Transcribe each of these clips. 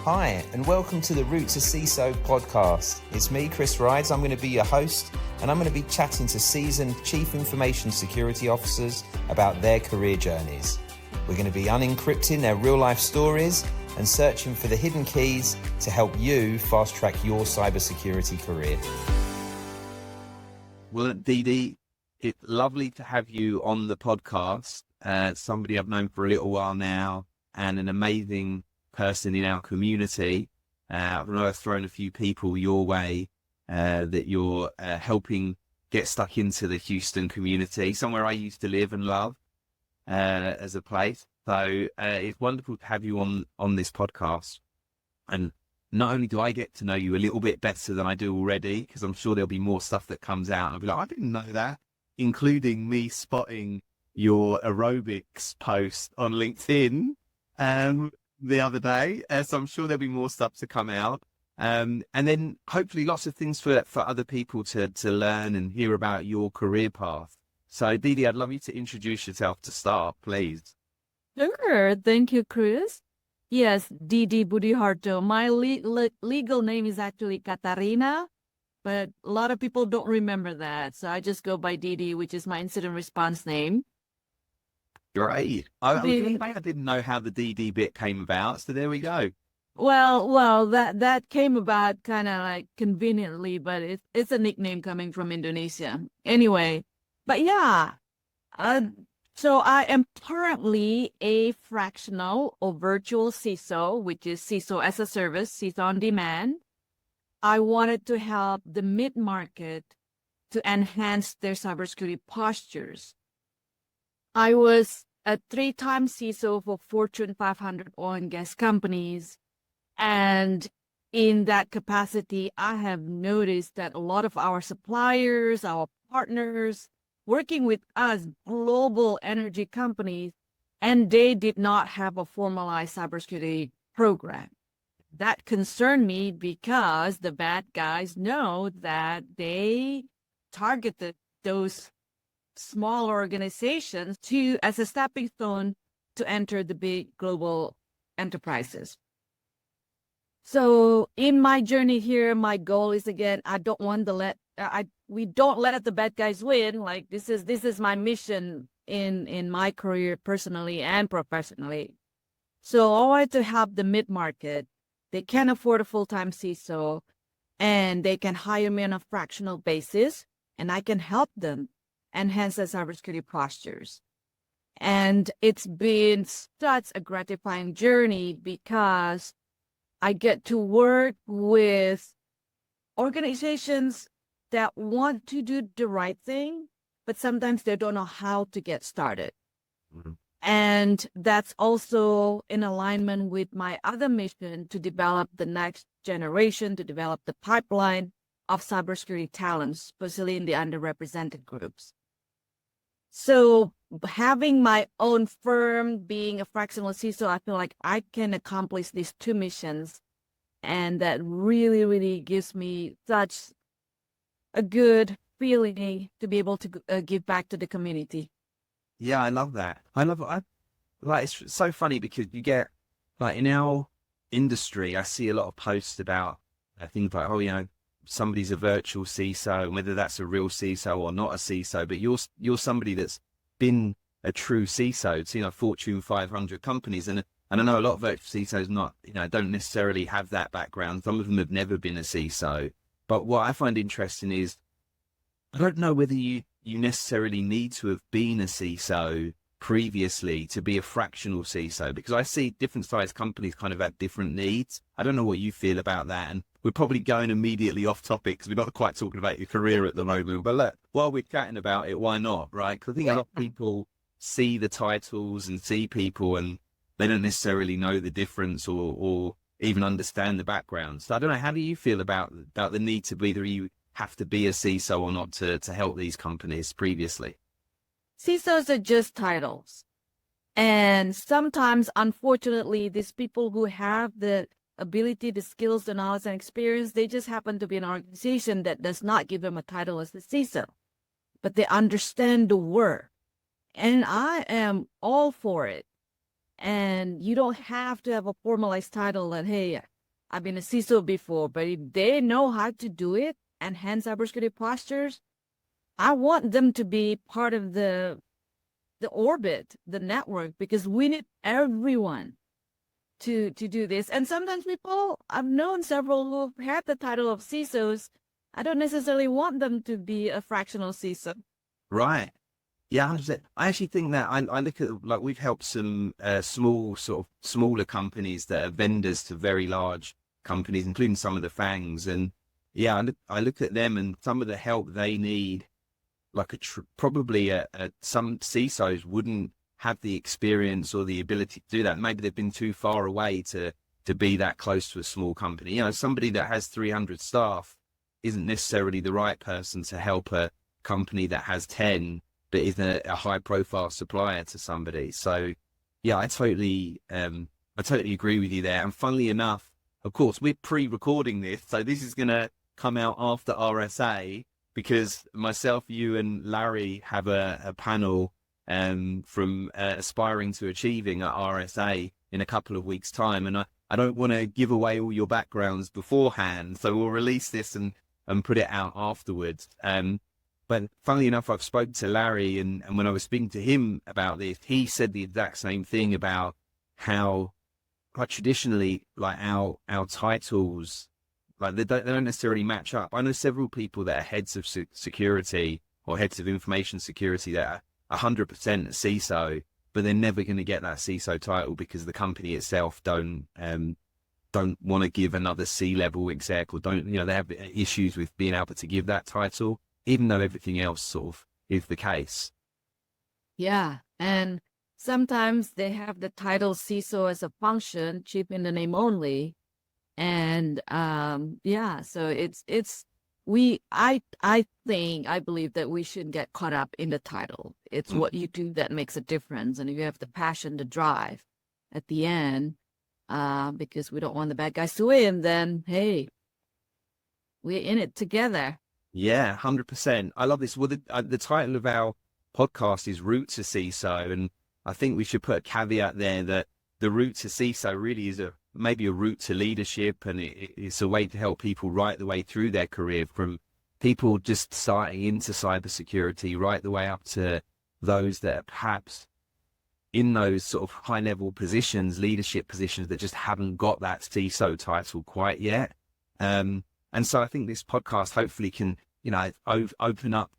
Hi, and welcome to the RootToCISO podcast. It's me, Kris Rides. I'm going to be your host, and I'm going to be chatting to seasoned Chief Information Security Officers about their career journeys. We're going to be unencrypting their real-life stories and searching for the hidden keys to help you fast-track your cybersecurity career. Well, DD, it's lovely to have you on the podcast. Somebody I've known for a little while now and an amazing person in our community. I know I've thrown a few people your way that you're helping get stuck into the Houston community, somewhere I used to live and love as a place. So it's wonderful to have you on this podcast. And not only do I get to know you a little bit better than I do already, because I'm sure there'll be more stuff that comes out. I'll be like, I didn't know that, including me spotting your aerobics post on LinkedIn the other day. So I'm sure there'll be more stuff to come out. And then hopefully lots of things for other people to learn and hear about your career path. So DD, I'd love you to introduce yourself to start, please. Sure. Thank you, Kris. Yes, DD Budiharto. My legal name is actually Katarina, but a lot of people don't remember that. So I just go by DD, which is my incident response name. Great. I didn't know how the DD bit came about, so there we go. Well, that came about kind of like conveniently, but it's a nickname coming from Indonesia. Anyway, but yeah, so I am currently a fractional or virtual CISO, which is CISO as a service, CISO on demand. I wanted to help the mid-market to enhance their cybersecurity postures. I was a 3-time CISO for Fortune 500 oil and gas companies. And in that capacity, I have noticed that a lot of our suppliers, our partners, working with us, global energy companies, and they did not have a formalized cybersecurity program. That concerned me because the bad guys know that they targeted those small organizations as a stepping stone to enter the big global enterprises. So in my journey here, my goal is, again, we don't let the bad guys win. Like this is my mission in my career, personally and professionally. So I wanted to help the mid-market. They can afford a full-time CISO, and they can hire me on a fractional basis, and I can help them enhance their cybersecurity postures. And it's been such a gratifying journey because I get to work with organizations that want to do the right thing, but sometimes they don't know how to get started. Mm-hmm. And that's also in alignment with my other mission to develop the next generation, to develop the pipeline of cybersecurity talents, especially in the underrepresented groups. So having my own firm, being a fractional CISO, I feel like I can accomplish these two missions. And that really, really gives me such a good feeling to be able to give back to the community. Yeah, I love that. It's so funny because you get, like, in our industry, I see a lot of posts about things like, somebody's a virtual CISO, and whether that's a real CISO or not a CISO, but you're somebody that's been a true CISO. It's, Fortune 500 companies, and I know a lot of virtual CISOs don't necessarily have that background. Some of them have never been a CISO. But what I find interesting is, I don't know whether you necessarily need to have been a CISO previously to be a fractional CISO, because I see different size companies kind of have different needs. I don't know what you feel about that. And we're probably going immediately off topic because we're not quite talking about your career at the moment. But look, while we're chatting about it, why not, right? Because I think a lot of people see the titles and see people and they don't necessarily know the difference or even understand the background. So I don't know, how do you feel about the need to be, either you have to be a CISO or not to help these companies previously? CISOs are just titles. And sometimes, unfortunately, these people who have the ability, the skills, the knowledge, and experience, they just happen to be an organization that does not give them a title as a CISO. But they understand the work. And I am all for it. And you don't have to have a formalized title that, hey, I've been a CISO before, but if they know how to do it, enhance cybersecurity postures, I want them to be part of the orbit, the network, because we need everyone to do this. And sometimes people, I've known several who have the title of CISOs. I don't necessarily want them to be a fractional CISO. Right. Yeah, 100%. I actually think that I look at, like, we've helped some smaller companies that are vendors to very large companies, including some of the FANGs. And yeah, I look at them and some of the help they need, like probably some CISOs wouldn't have the experience or the ability to do that. Maybe they've been too far away to be that close to a small company. You know, somebody that has 300 staff isn't necessarily the right person to help a company that has 10 but is a high profile supplier to somebody. So yeah, I totally agree with you there. And funnily enough, of course, we're pre-recording this, so this is going to come out after RSA, because myself, you and Larry have a panel from aspiring to achieving at RSA in a couple of weeks' time. And I don't want to give away all your backgrounds beforehand, so we'll release this and put it out afterwards. But funnily enough, I've spoken to Larry, and when I was speaking to him about this, he said the exact same thing about how, like, traditionally, like our titles, like they don't necessarily match up. I know several people that are heads of security or heads of information security that are 100% a CISO, but they're never going to get that CISO title because the company itself don't want to give another C-level exec, or they have issues with being able to give that title, even though everything else sort of is the case. Yeah, and sometimes they have the title CISO as a function, chief in the name only, and so I believe that we shouldn't get caught up in the title. It's what you do that makes a difference, and if you have the passion, the drive at the end, because we don't want the bad guys to win, then hey, we're in it together. Yeah, 100%. I love this. Well, the title of our podcast is RootToCISO, and I think we should put a caveat there that the RootToCISO really is maybe a route to leadership, and it's a way to help people right the way through their career, from people just starting into cybersecurity right the way up to those that are perhaps in those sort of high-level positions, leadership positions, that just haven't got that CISO title quite yet. And so I think this podcast hopefully can, open up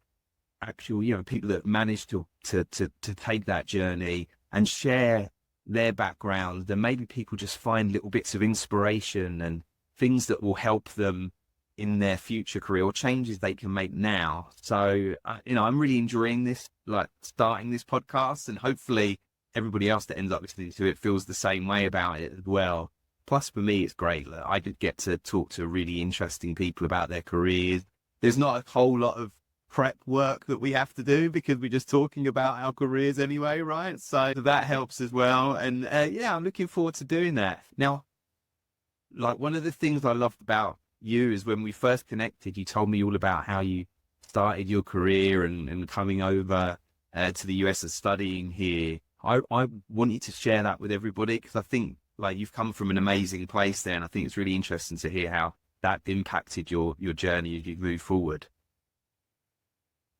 actual, people that manage to take that journey and share their background. Then maybe people just find little bits of inspiration and things that will help them in their future career, or changes they can make now. So, I'm really enjoying this, like starting this podcast, and hopefully everybody else that ends up listening to it feels the same way about it as well. Plus, for me, it's great that I could get to talk to really interesting people about their careers. There's not a whole lot of prep work that we have to do because we're just talking about our careers anyway, right? So that helps as well. And I'm looking forward to doing that. Now, like, one of the things I loved about you is when we first connected, you told me all about how you started your career and coming over to the US and studying here. I want you to share that with everybody, because I think, like, you've come from an amazing place there, and I think it's really interesting to hear how that impacted your journey as you move forward.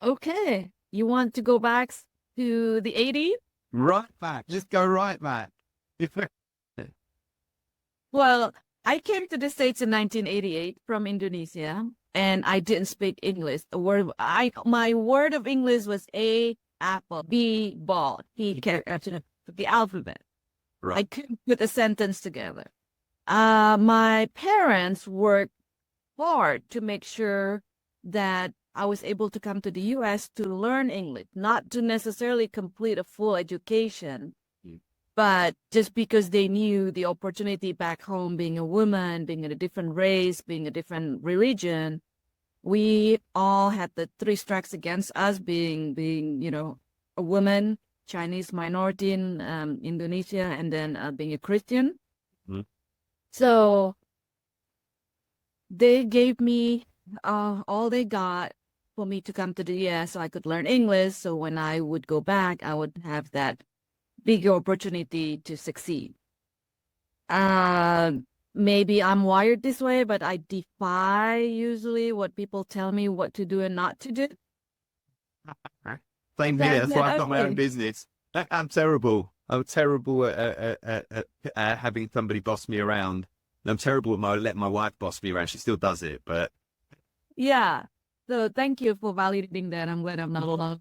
Okay, you want to go back to the 80s? Right back. Just go right back. Well, I came to the States in 1988 from Indonesia, and I didn't speak English. My word of English was A, apple, B, ball, T, the alphabet. Right. I couldn't put a sentence together. My parents worked hard to make sure that I was able to come to the US to learn English, not to necessarily complete a full education, but just because they knew the opportunity back home, being a woman, being in a different race, being a different religion. We all had the three strikes against us, being a woman, Chinese minority in Indonesia, and then being a Christian. Mm-hmm. So they gave me all they got for me to come to the US so I could learn English. So when I would go back, I would have that bigger opportunity to succeed. maybe I'm wired this way, but I defy usually what people tell me what to do and not to do. Same here. That's why I've got my own Okay. business. I'm terrible. I'm terrible at having somebody boss me around. And I'm terrible at letting my wife boss me around. She still does it, but Yeah. So thank you for validating that. I'm glad I'm not alone.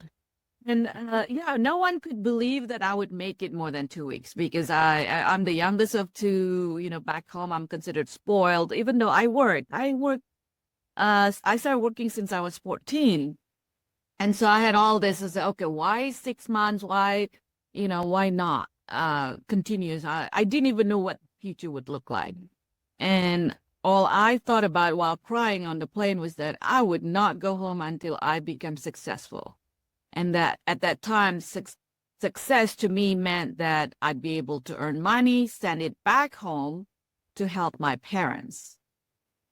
And yeah, no one could believe that I would make it more than 2 weeks because I'm the youngest of two. You know, back home I'm considered spoiled, even though I worked. I started working since I was 14, and so I had all this. I said, okay, why 6 months? Why, why not continuous? I didn't even know what the future would look like, and all I thought about while crying on the plane was that I would not go home until I become successful. And that at that time, success to me meant that I'd be able to earn money, send it back home to help my parents.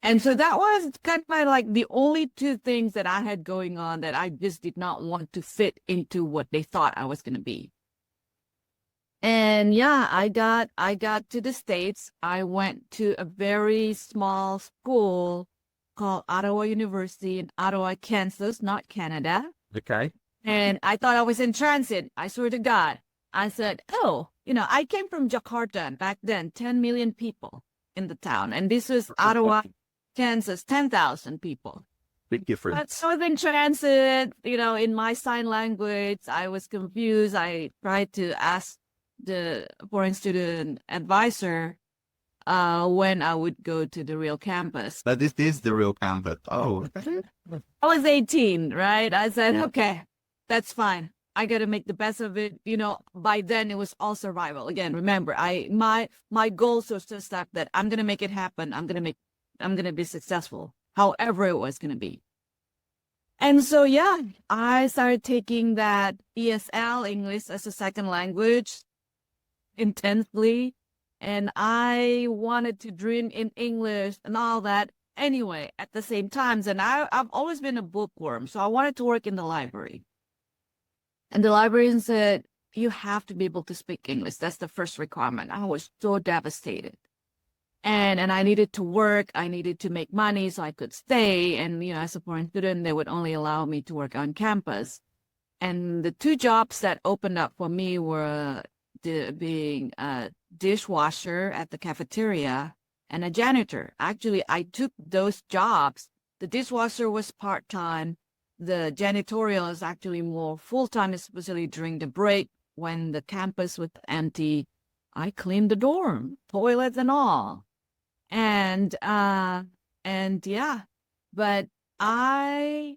And so that was kind of like the only two things that I had going on that I just did not want to fit into what they thought I was going to be. And yeah, I got to the States. I went to a very small school called Ottawa University in Ottawa, Kansas, not Canada. okay. And I thought I was in transit. I swear to God. I said, oh, I came from Jakarta, and back then, 10 million people in the town. And this was Ottawa, Kansas, 10,000 people. Big difference. But so I was in transit, in my sign language. I was confused. I tried to ask the foreign student advisor when I would go to the real campus. But this is the real campus. Oh, I was 18, right? I said, okay, that's fine. I got to make the best of it. By then it was all survival. Again, remember, my goals was just that I'm going to make it happen. I'm going to be successful, however it was going to be. And so, yeah, I started taking that ESL, English as a second language, intensely. And I wanted to dream in English and all that. Anyway, at the same time, and I've always been a bookworm, so I wanted to work in the library. And the librarian said, you have to be able to speak English. That's the first requirement. I was so devastated. And I needed to work. I needed to make money so I could stay. And, as a foreign student, they would only allow me to work on campus. And the two jobs that opened up for me were being a dishwasher at the cafeteria and a janitor. Actually, I took those jobs. The dishwasher was part-time. The janitorial is actually more full-time, especially during the break when the campus was empty. I cleaned the dorm, toilets and all. And yeah, but I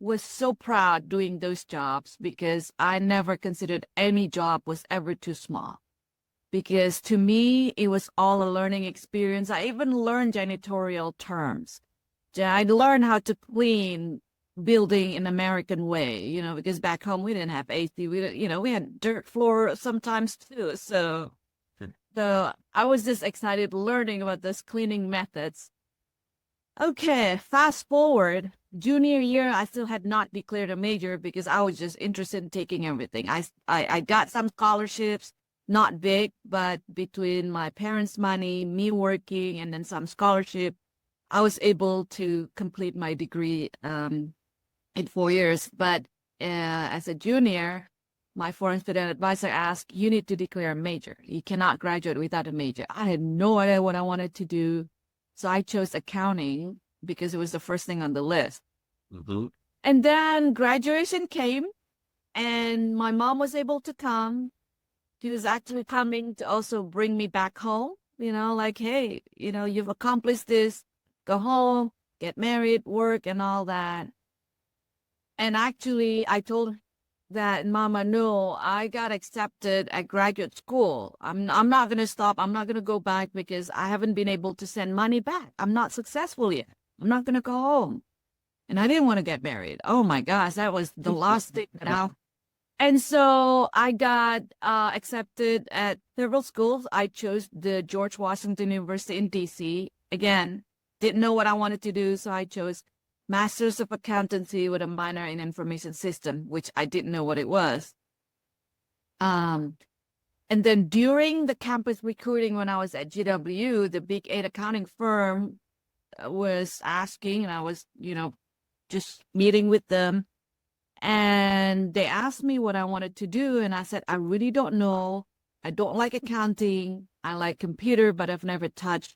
was so proud doing those jobs because I never considered any job was ever too small. Because to me, it was all a learning experience. I even learned janitorial terms. I learned how to clean building in American way, because back home we didn't have AC. We had dirt floor sometimes too. So I was just excited learning about those cleaning methods. Okay, fast forward, junior year, I still had not declared a major because I was just interested in taking everything. I got some scholarships, not big, but between my parents' money, me working, and then some scholarship, I was able to complete my degree in 4 years. But as a junior, my foreign student advisor asked, you need to declare a major. You cannot graduate without a major. I had no idea what I wanted to do. So I chose accounting because it was the first thing on the list. mm-hmm. And then graduation came and my mom was able to come. She was actually coming to also bring me back home, like, hey, you've accomplished this, go home, get married, work and all that. And actually I told that, Mama, no, I got accepted at graduate school. I'm not going to stop. I'm not going to go back because I haven't been able to send money back. I'm not successful yet. I'm not going to go home. And I didn't want to get married. Oh my gosh, that was the last thing that And so I got accepted at several schools. I chose the George Washington University in DC. Again, didn't know what I wanted to do, so I chose Masters of Accountancy with a minor in Information System, which I didn't know what it was. And then during the campus recruiting, when I was at GW, the big 8 accounting firm was asking, and I was, just meeting with them. And they asked me what I wanted to do. And I said, I really don't know. I don't like accounting. I like computer, but I've never touched,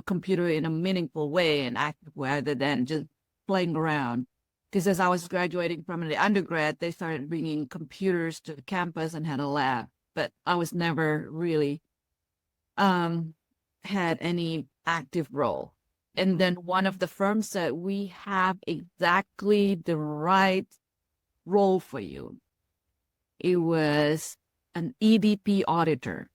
computer in a meaningful way and active way other than just playing around. Because as I was graduating from the undergrad, they started bringing computers to the campus and had a lab. But I was never really had any active role. And then one of the firms said, we have exactly the right role for you. It was an EDP auditor.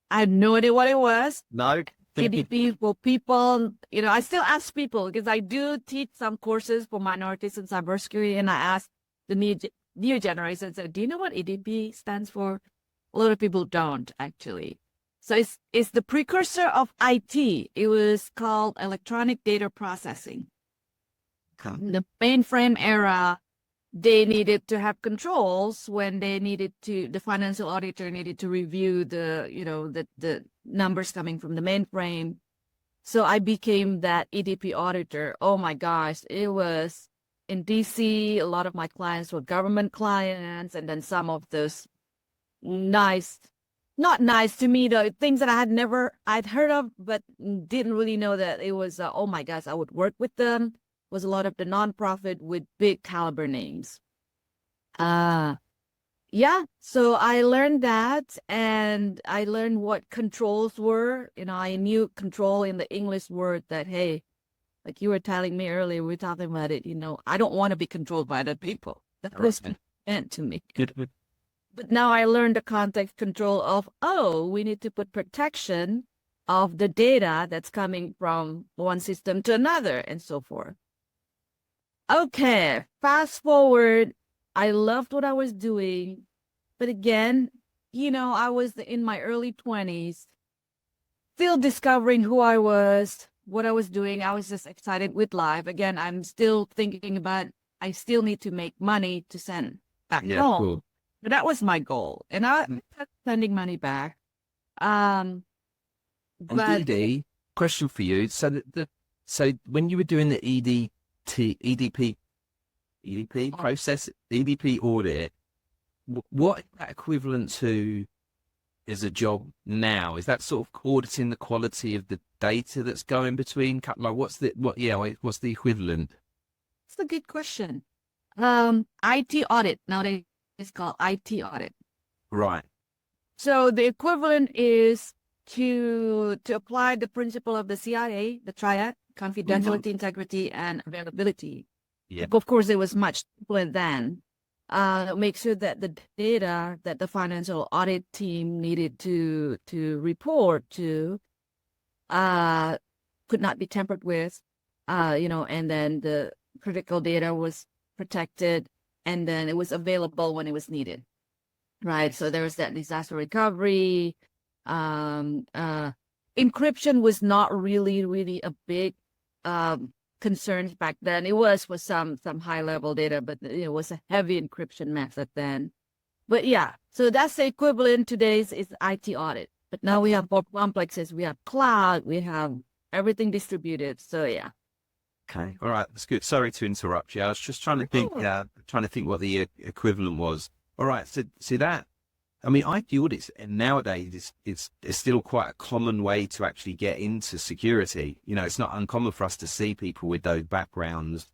I had no idea what it was. No. EDP for people, I still ask people because I do teach some courses for minorities in cybersecurity, and I ask the new generation, so do you know what EDP stands for? A lot of people don't actually. So it's the precursor of IT. It was called electronic data processing. Okay. In the mainframe era, they needed to have controls when they needed to, the financial auditor needed to review the numbers coming from the mainframe. So I became that EDP auditor. Oh my gosh, it was in DC. A lot of my clients were government clients, and then some of those not nice to me, though, things that I'd heard of, but didn't really know that it was, oh my gosh, I would work with them. Was a lot of the nonprofit with big caliber names. Yeah, so I learned that, and I learned what controls were. I knew control in the English word that, hey, like you were telling me earlier, we were talking about it, I don't want to be controlled by other people. That was meant to me. Good. But now I learned the context control of, we need to put protection of the data that's coming from one system to another and so forth. Okay, fast forward. I loved what I was doing. But again, I was in my early 20s, still discovering who I was, what I was doing. I was just excited with life. Again, I'm still thinking about, I still need to make money to send back home. Cool. But that was my goal. And I kept sending money back. But DD, question for you. So when you were doing the EDP process, EDP audit, what is that equivalent to as a job now? Is that sort of auditing the quality of the data that's going between? Like what's the equivalent? It's a good question. IT audit nowadays is called IT audit. Right. So the equivalent is to apply the principle of the CIA, the triad: confidentiality, integrity, and availability. Yeah. Of course, it was much simpler then. Make sure that the data that the financial audit team needed to report to could not be tampered with, and then the critical data was protected, and then it was available when it was needed. Right. So there was that disaster recovery. Encryption was not really a big concerns back then. It was for some high level data, but it was a heavy encryption method then. But yeah, so that's the equivalent today's is IT audit. But now we have more complexes. We have cloud, we have everything distributed. So yeah. Okay. All right. That's good. Sorry to interrupt you. I was just trying to think, what the equivalent was. All right. So see that, I mean, IT audits nowadays it's still quite a common way to actually get into security. It's not uncommon for us to see people with those backgrounds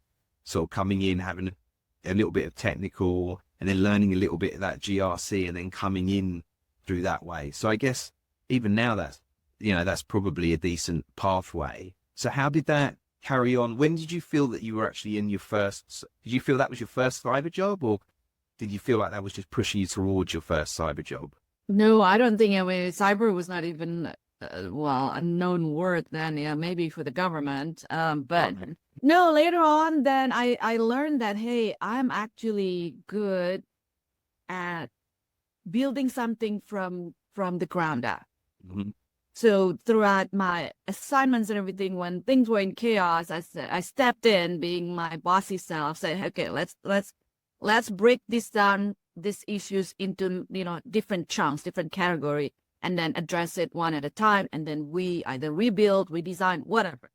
sort of coming in, having a little bit of technical and then learning a little bit of that GRC and then coming in through that way. So I guess even now that's probably a decent pathway. So how did that carry on? When did you feel that you were actually in did you feel that was your first cyber job, or did you feel like that was just pushing you towards your first cyber job? No, I don't think. I mean, cyber was not even, a known word then. Yeah, maybe for the government. But no, later on, then I learned that, hey, I'm actually good at building something from the ground up. Mm-hmm. So throughout my assignments and everything, when things were in chaos, I stepped in, being my bossy self, said, okay, let's break this down these issues into, different chunks, different category, and then address it one at a time. And then we either rebuild, redesign, whatever.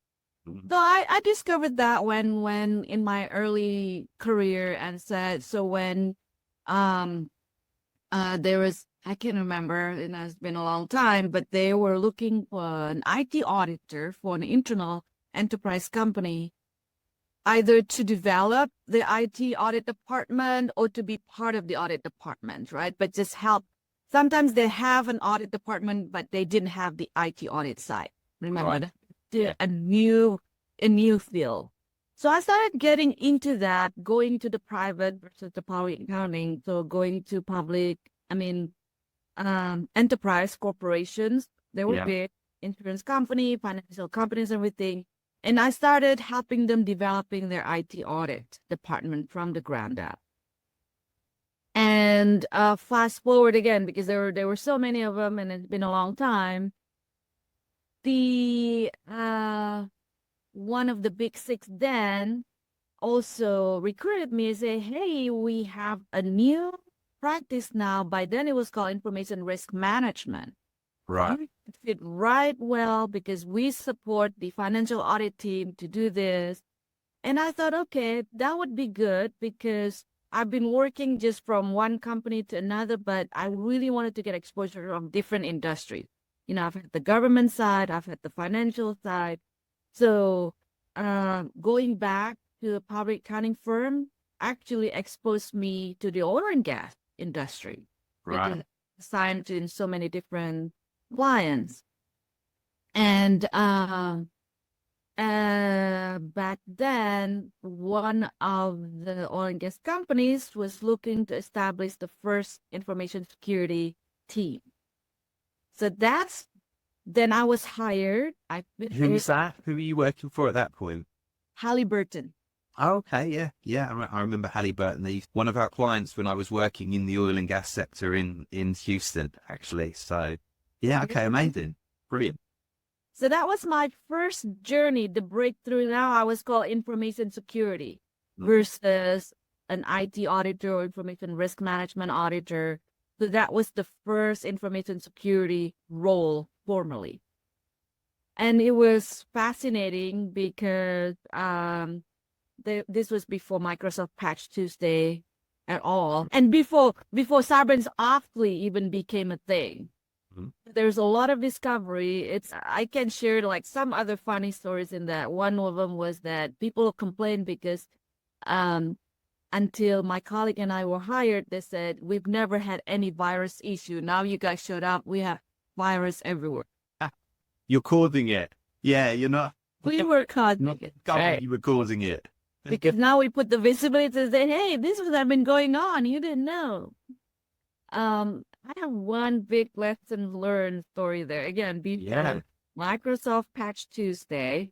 So I discovered that when in my early career, and said, so when there was, I can't remember, and it's been a long time, but they were looking for an IT auditor for an internal enterprise company, either to develop the IT audit department or to be part of the audit department, right? But just help. Sometimes they have an audit department, but they didn't have the IT audit side. Remember Right. that? Yeah. A new field. So I started getting into that, going to the private versus the public accounting. So going to public, enterprise corporations. They were Yeah. big, insurance company, financial companies, everything. And I started helping them developing their IT audit department from the ground up. And fast forward again, because there were so many of them, and it's been a long time. The one of the big six then also recruited me and say, hey, we have a new practice now. By then it was called information risk management. Right. It fit right well because we support the financial audit team to do this. And I thought, okay, that would be good because I've been working just from one company to another, but I really wanted to get exposure from different industries. I've had the government side, I've had the financial side. So going back to a public accounting firm actually exposed me to the oil and gas industry. Right. Because I assigned in so many different clients. And back then, one of the oil and gas companies was looking to establish the first information security team. So then I was hired. Who was that? Who were you working for at that point? Halliburton. Oh, okay, yeah. Yeah, I remember Halliburton. One of our clients when I was working in the oil and gas sector in Houston, actually. So, yeah, okay, amazing. Brilliant. So that was my first journey, the breakthrough. Now I was called information security versus an IT auditor or information risk management auditor. So that was the first information security role formally. And it was fascinating because this was before Microsoft Patch Tuesday at all. And before Sarbanes Oxley even became a thing. There's a lot of discovery. I can share like some other funny stories in that. One of them was that people complained because until my colleague and I were hired, they said, we've never had any virus issue. Now you guys showed up. We have virus everywhere. You're causing it. Yeah, you're not. We were causing it. Right. You were causing it. Because now we put the visibility to say, hey, this was been going on. You didn't know. I have one big lesson learned story there. Again, before Microsoft Patch Tuesday,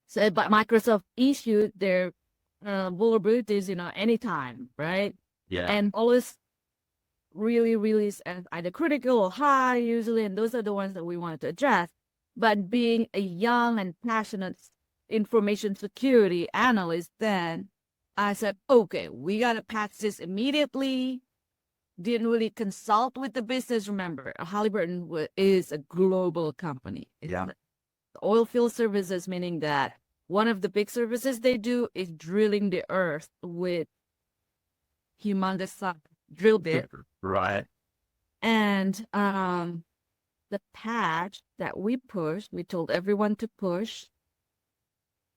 so but Microsoft issued their vulnerabilities, anytime, right? Yeah. And always really release as either critical or high usually, and those are the ones that we wanted to address. But being a young and passionate information security analyst, then I said, okay, we got to patch this immediately. Didn't really consult with the business. Remember, Halliburton is a global company. Yeah. Oil field services, meaning that one of the big services they do is drilling the earth with humongous drill bit. Right. And the patch that we pushed, we told everyone to push,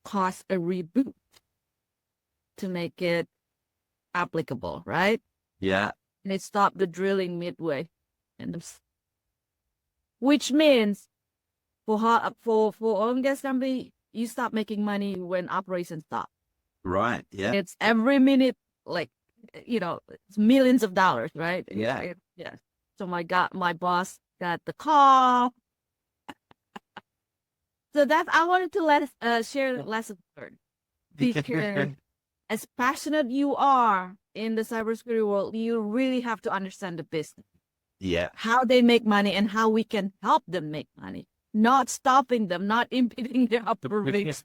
caused a reboot to make it applicable, right? Yeah. And it stopped the drilling midway, which means for oil and gas company, you stop making money when operations stop. Right. Yeah. It's every minute, like it's millions of dollars, right? Yeah. Yeah. So my boss got the call. So I wanted to share the lesson learned, because as passionate you are in the cybersecurity world, you really have to understand the business. Yeah. How they make money and how we can help them make money, not stopping them, not impeding their operations.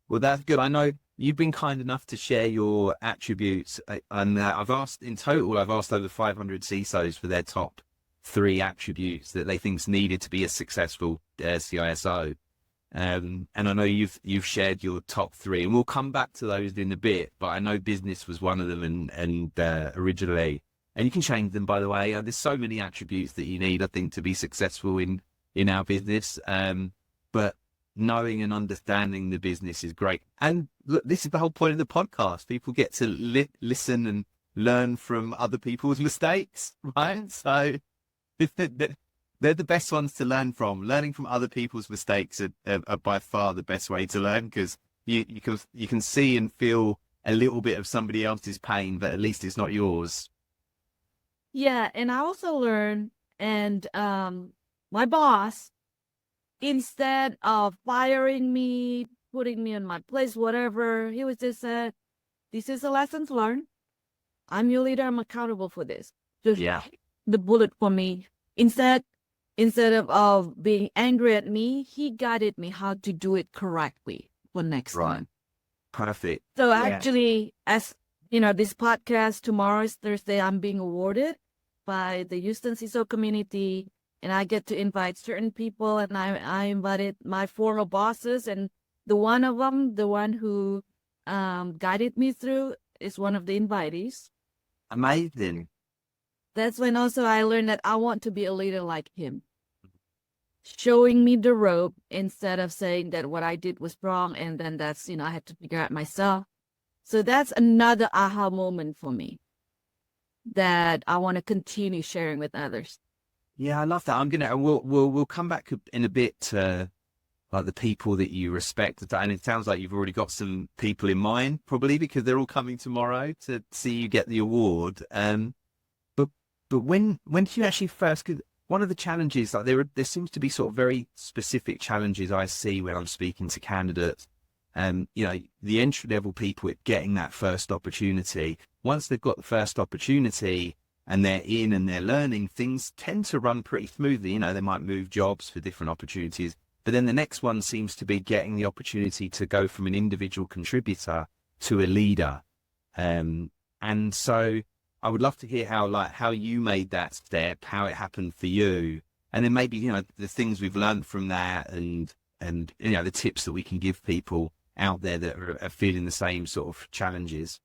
Well, that's good. I know you've been kind enough to share your attributes, and I've asked over 500 CISOs for their top 3 attributes that they think's needed to be a successful CISO. And I know you've shared your top 3, and we'll come back to those in a bit. But I know business was one of them, and originally, and you can change them, by the way. There's so many attributes that you need, I think, to be successful in our business. But knowing and understanding the business is great. And look, this is the whole point of the podcast. People get to listen and learn from other people's mistakes, right? So they're the best ones to learn from. Learning from other people's mistakes are by far the best way to learn, because you can see and feel a little bit of somebody else's pain, but at least it's not yours. Yeah, and I also learned, and my boss, instead of firing me, putting me in my place, whatever, he was just said, "This is a lesson to learn. I'm your leader. I'm accountable for this." Just the bullet for me. Instead of being angry at me, he guided me how to do it correctly for next time. Perfect. So actually, as you know, this podcast, tomorrow is Thursday, I'm being awarded by the Houston CISO community, and I get to invite certain people, and I invited my former bosses, and the one who guided me through is one of the invitees. Amazing. That's when also I learned that I want to be a leader like him, showing me the rope instead of saying that what I did was wrong, and then that's, I had to figure out myself. So that's another aha moment for me that I want to continue sharing with others. Yeah, I love that. We'll come back in a bit to like the people that you respect, and it sounds like you've already got some people in mind, probably because they're all coming tomorrow to see you get the award. But when did you actually first? Cause one of the challenges, like there seems to be sort of very specific challenges I see when I'm speaking to candidates. The entry level people at getting that first opportunity. Once they've got the first opportunity and they're in and they're learning, things tend to run pretty smoothly. They might move jobs for different opportunities, but then the next one seems to be getting the opportunity to go from an individual contributor to a leader. And so I would love to hear how you made that step, how it happened for you, and then maybe, the things we've learned from that, and the tips that we can give people out there that are feeling the same sort of challenges.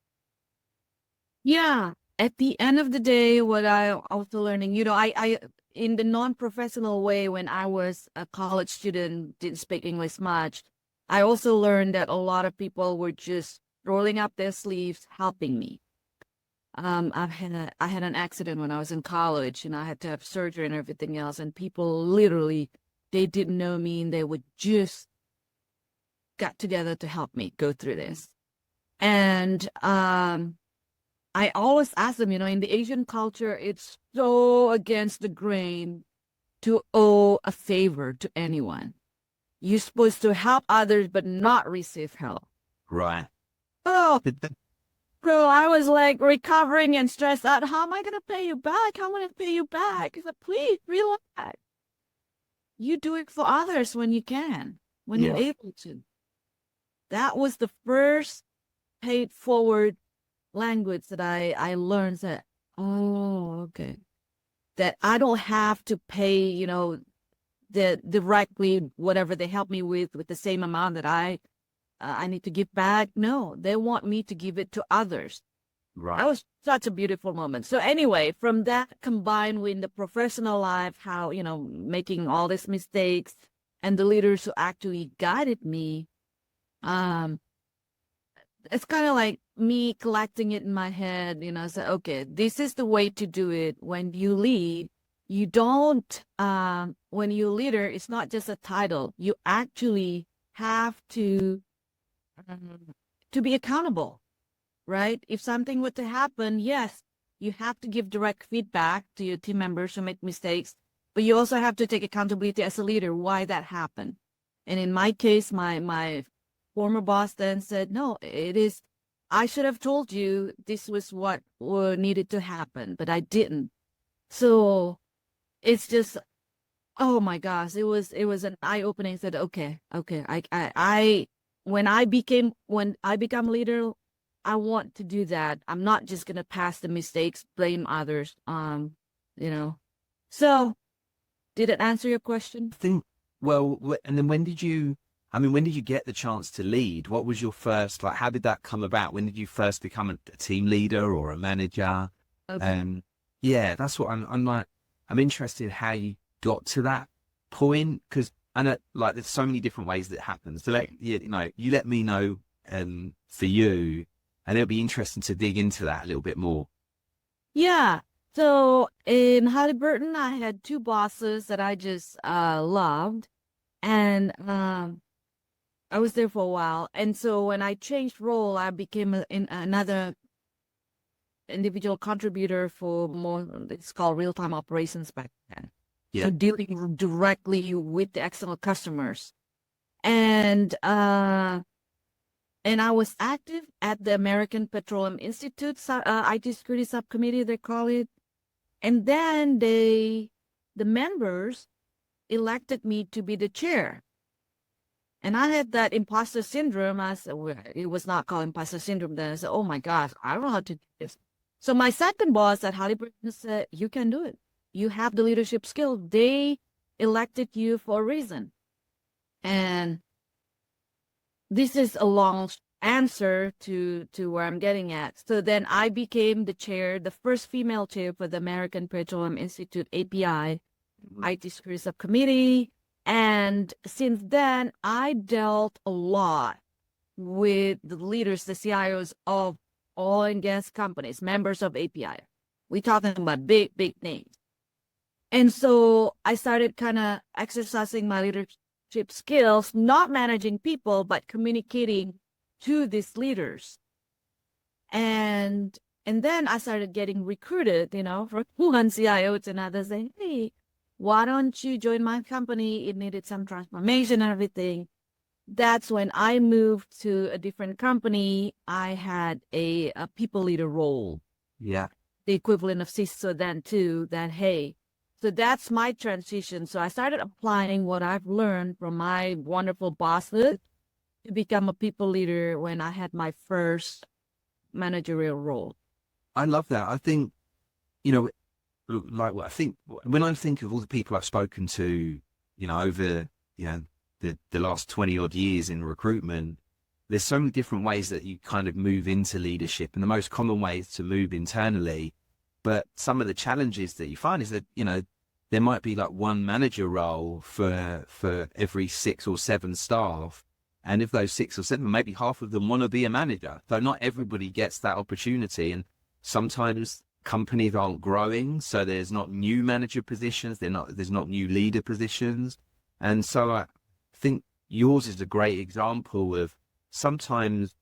Yeah. At the end of the day, what I also learning, I in the non-professional way, when I was a college student, didn't speak English much, I also learned that a lot of people were just rolling up their sleeves, helping me. I had an accident when I was in college, and I had to have surgery and everything else. And people literally, they didn't know me, and they would just got together to help me go through this. And I always ask them, in the Asian culture, it's so against the grain to owe a favor to anyone. You're supposed to help others, but not receive help. Right. Oh. Bro, I was like recovering and stressed out. How am I going to pay you back? How am I going to pay you back? He said, please relax. You do it for others when you can, when you're able to. That was the first paid forward language that I learned, that, okay. That I don't have to pay, the directly whatever they help me with the same amount that I need to give back. No, they want me to give it to others. Right. That was such a beautiful moment. So anyway, from that combined with the professional life, how, making all these mistakes, and the leaders who actually guided me, it's kind of like me collecting it in my head, say, okay, this is the way to do it. When you lead, you don't, when you're a leader, it's not just a title. You actually have to be accountable, right? If something were to happen, yes, you have to give direct feedback to your team members who make mistakes, but you also have to take accountability as a leader, why that happened. And in my case, my former boss then said, no, I should have told you this was what needed to happen, but I didn't. So it's just, oh my gosh, it was an eye-opening. Said, okay, I when I become leader, I want to do that. I'm not just gonna pass the mistakes, blame others. So did it answer your question? I think, well, and then when did you get the chance to lead? What was your first, like, how did that come about? When did you first become a team leader or a manager? Okay. Yeah, that's what I'm interested in how you got to that point, because I know, like, there's so many different ways that it happens. So you let me know for you, and it'll be interesting to dig into that a little bit more. Yeah. So in Halliburton, I had two bosses that I just loved, and I was there for a while. And so when I changed role, I became another individual contributor for more, it's called real-time operations back then. Yeah. So dealing directly with the external customers. And I was active at the American Petroleum Institute, IT security subcommittee, they call it. And then the members elected me to be the chair. And I had that imposter syndrome. I said, well, it was not called imposter syndrome then. I said, oh my gosh, I don't know how to do this. So my second boss at Halliburton said, you can do it. You have the leadership skill. They elected you for a reason. And this is a long answer to where I'm getting at. So then I became the chair, the first female chair for the American Petroleum Institute API, IT security subcommittee. And since then, I dealt a lot with the leaders, the CIOs of oil and gas companies, members of API. We're talking about big, big names. And so I started kind of exercising my leadership skills, not managing people, but communicating to these leaders. And then I started getting recruited, from one CIO to another, saying, hey, why don't you join my company? It needed some transformation and everything. That's when I moved to a different company. I had a people leader role. Yeah. The equivalent of CISO then too, so that's my transition. So I started applying what I've learned from my wonderful bosses to become a people leader when I had my first managerial role. I love that. I think, I think when I think of all the people I've spoken to, over, the last 20 odd years in recruitment, there's so many different ways that you kind of move into leadership, and the most common way is to move internally. But some of the challenges that you find is that, there might be like one manager role for every 6 or 7 staff. And if those 6 or 7, maybe half of them want to be a manager. So not everybody gets that opportunity. And sometimes companies aren't growing, so there's not new manager positions. There's not new leader positions. And so I think yours is a great example of sometimes,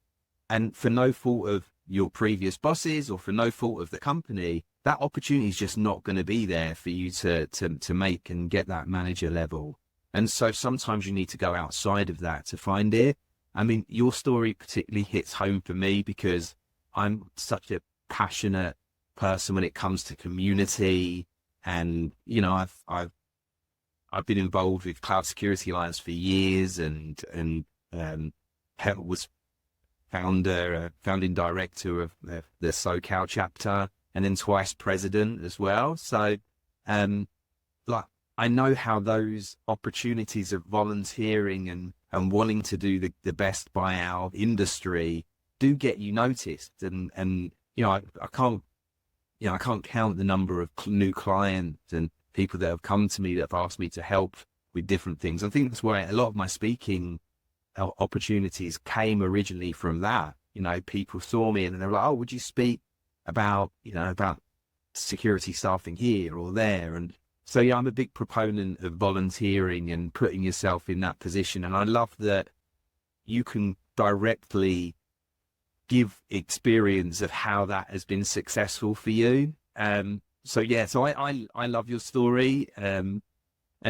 and for no fault of your previous bosses or for no fault of the company, that opportunity is just not going to be there for you to make and get that manager level. And so sometimes you need to go outside of that to find it. I mean, your story particularly hits home for me because I'm such a passionate person when it comes to community. And, I've been involved with Cloud Security Alliance for years and was founding director of the SoCal chapter, and then twice president as well. So, I know how those opportunities of volunteering and wanting to do the best by our industry do get you noticed. And I can't count the number of new clients and people that have come to me that have asked me to help with different things. I think that's where a lot of my speaking opportunities came originally from that. People saw me and they were like, oh, would you speak about security staffing here or there? And so, yeah, I'm a big proponent of volunteering and putting yourself in that position. And I love that you can directly give experience of how that has been successful for you. So I love your story. And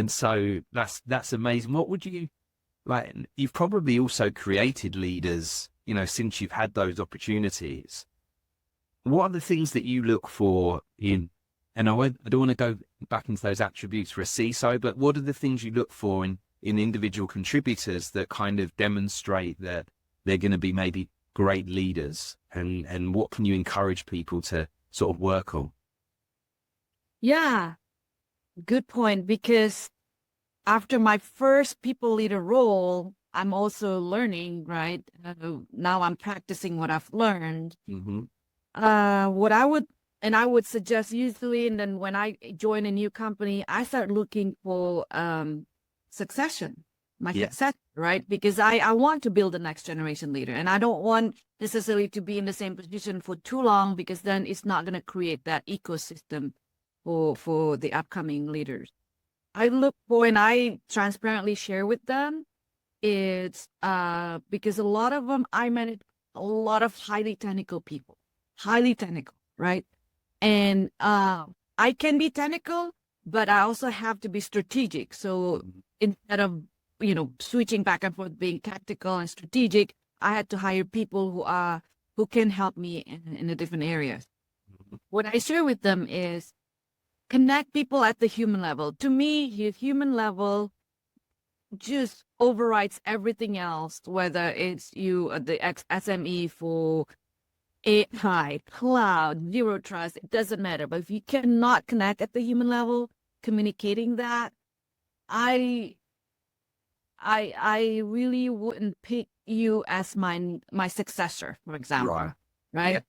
so that's amazing. What would you like? You've probably also created leaders, since you've had those opportunities. What are the things that you look for in, and I don't want to go back into those attributes for a CISO, but what are the things you look for in in individual contributors that kind of demonstrate that they're going to be maybe great leaders, and what can you encourage people to sort of work on? Yeah, good point. Because after my first people leader role, I'm also learning, right? Now I'm practicing what I've learned. Mm-hmm. I would suggest usually, and then when I join a new company, I start looking for succession, success, right? Because I want to build the next generation leader, and I don't want necessarily to be in the same position for too long, because then it's not going to create that ecosystem for the upcoming leaders. I look for, and I transparently share with them, it's because a lot of them, I manage a lot of highly technical people, right? And I can be technical, but I also have to be strategic. So instead of, switching back and forth being tactical and strategic, I had to hire people who can help me in the different areas. What I share with them is connect people at the human level. To me, the human level just overrides everything else, whether it's you, the SME for AI, cloud, zero trust, it doesn't matter. But if you cannot connect at the human level, communicating that, I really wouldn't pick you as my successor, for example. Right? Yeah.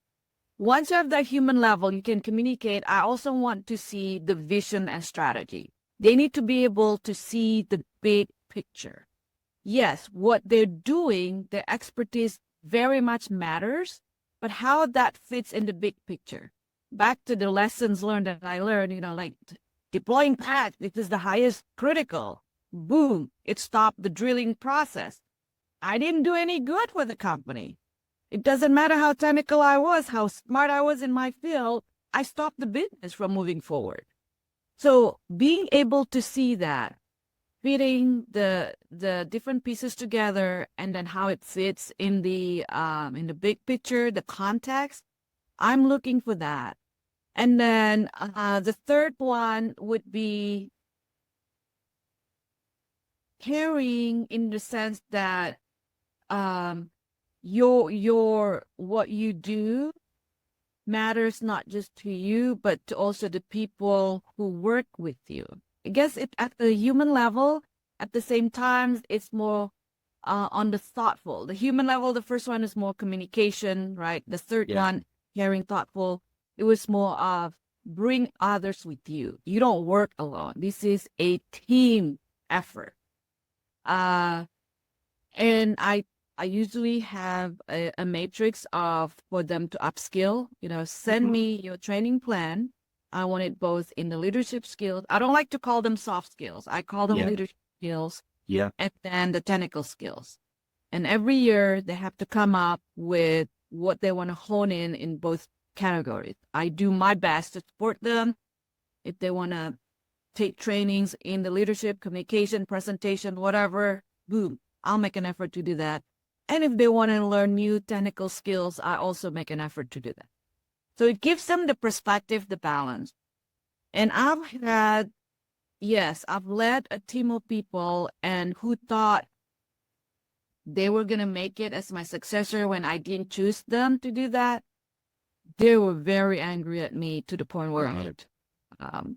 Once you have that human level, you can communicate. I also want to see the vision and strategy. They need to be able to see the big picture. Yes, what they're doing, their expertise very much matters, but how that fits in the big picture. Back to the lessons learned that I learned, like deploying patch, this is the highest critical. Boom, it stopped the drilling process. I didn't do any good for the company. It doesn't matter how technical I was, how smart I was in my field, I stopped the business from moving forward. So being able to see that, fitting the different pieces together, and then how it fits in the big picture, the context, I'm looking for that. And then the third one would be caring, in the sense that your what you do matters not just to you, but to also the people who work with you. I guess it at the human level. At the same time, it's more on the thoughtful. The human level, the first one is more communication, right? The third one, caring, thoughtful. It was more of bring others with you. You don't work alone. This is a team effort. And I usually have a matrix for them to upskill. Send me your training plan. I want it both in the leadership skills. I don't like to call them soft skills. I call them leadership skills. Yeah. And then the technical skills. And every year they have to come up with what they want to hone in both categories. I do my best to support them. If they want to take trainings in the leadership, communication, presentation, whatever, boom, I'll make an effort to do that. And if they want to learn new technical skills, I also make an effort to do that. So it gives them the perspective, the balance. And I've led a team of people and who thought they were going to make it as my successor when I didn't choose them to do that. They were very angry at me, to the point where I had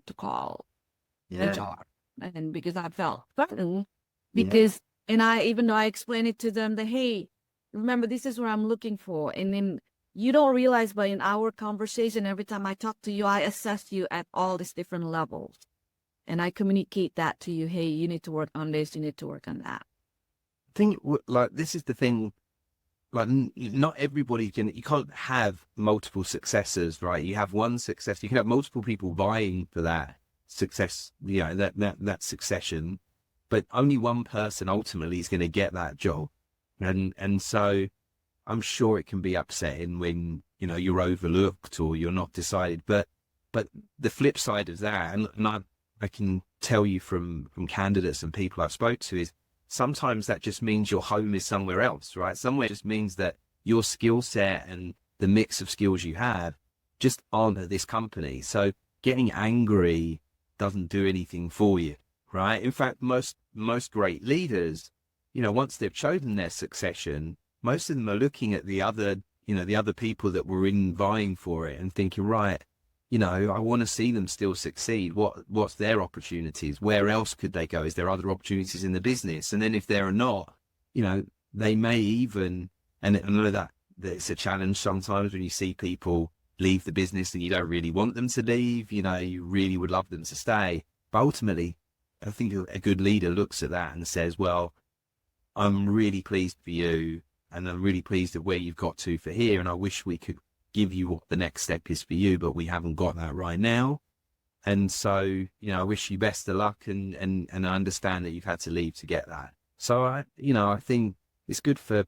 to call HR. And because I felt threatened, because and even though I explained it to them that, hey, remember, this is what I'm looking for. And then you don't realize, but in our conversation, every time I talk to you, I assess you at all these different levels. And I communicate that to you. Hey, you need to work on this. You need to work on that. I think this is the thing, not everybody you can't have multiple successors, right? You have one success. You can have multiple people vying for that success, that succession, but only one person ultimately is going to get that job. And so I'm sure it can be upsetting when, you're overlooked or you're not decided, but the flip side of that, and I can tell you from candidates and people I've spoke to, is sometimes that just means your home is somewhere else, right? Somewhere just means that your skill set and the mix of skills you have just aren't at this company. So getting angry doesn't do anything for you, right? In fact, most great leaders, once they've chosen their succession, most of them are looking at the other people that were vying for it and thinking, right, I want to see them still succeed. What's their opportunities? Where else could they go? Is there other opportunities in the business? And then if there are not, they may even, and I know that it's a challenge sometimes when you see people leave the business and you don't really want them to leave, you really would love them to stay. But ultimately, I think a good leader looks at that and says, well, I'm really pleased for you, and I'm really pleased at where you've got to for here, and I wish we could give you what the next step is for you, but we haven't got that right now. And so, I wish you best of luck, and I understand that you've had to leave to get that. So I think it's good for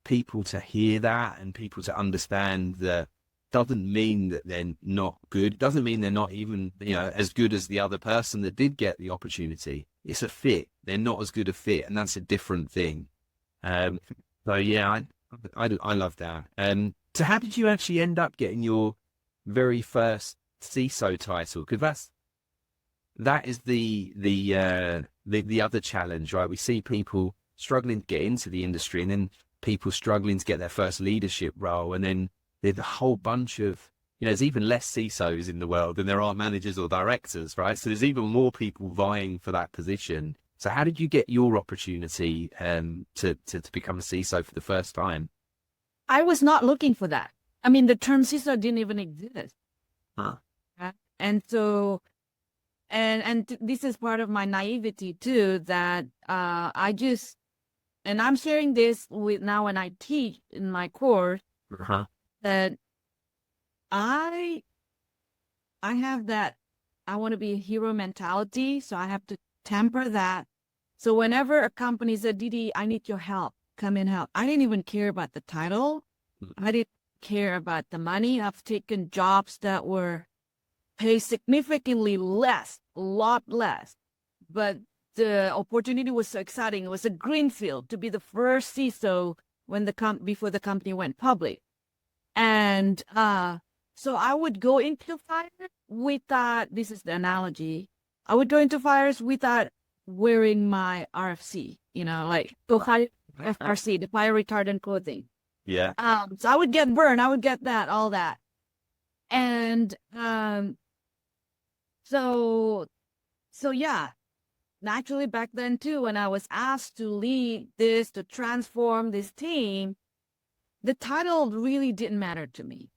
people to hear that and people to understand that doesn't mean that they're not good. It doesn't mean they're not even, as good as the other person that did get the opportunity. It's a fit. They're not as good a fit, and that's a different thing. So yeah, I love that. So how did you actually end up getting your very first CISO title? Because that is the other challenge, right? We see people struggling to get into the industry, and then people struggling to get their first leadership role, and then there's a whole bunch of, there's even less CISOs in the world than there are managers or directors, right? So there's even more people vying for that position. So how did you get your opportunity to become a CISO for the first time? I was not looking for that. I mean, the term CISO didn't even exist. Huh. And so, and this is part of my naivety too, that and I'm sharing this with now when I teach in my course, that I have that, I want to be a hero mentality, so I have to temper that. So whenever a company said, DD, I need your help, come in help, I didn't even care about the title. I didn't care about the money. I've taken jobs that were paid significantly less, a lot less, but the opportunity was so exciting. It was a greenfield to be the first CISO before the company went public. And so I would go into fires without, this is the analogy, I would go into fires without wearing my RFC, like FRC, the fire retardant clothing. Yeah. So I would get burned, I would get that, all that. And so yeah, naturally back then too, when I was asked to lead this, to transform this team, the title really didn't matter to me.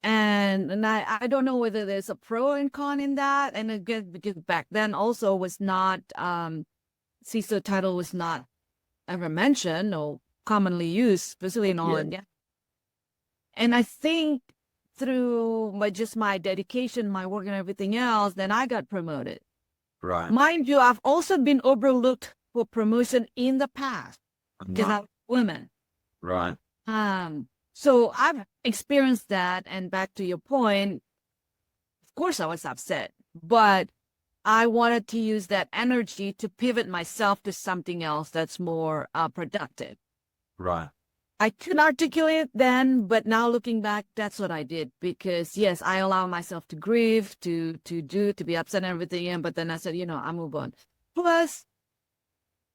And I don't know whether there's a pro and con in that. And again, because back then also was not, CISO title was not ever mentioned or commonly used, especially in oil and gas. And I think through my dedication, my work and everything else, then I got promoted. Right. Mind you, I've also been overlooked for promotion in the past because I'm a woman. Right. So I've experienced that. And back to your point, of course I was upset, but I wanted to use that energy to pivot myself to something else that's more productive. Right. I couldn't articulate it then, but now looking back, that's what I did. Because yes, I allow myself to grieve, to be upset and everything. But then I said, I move on. Plus,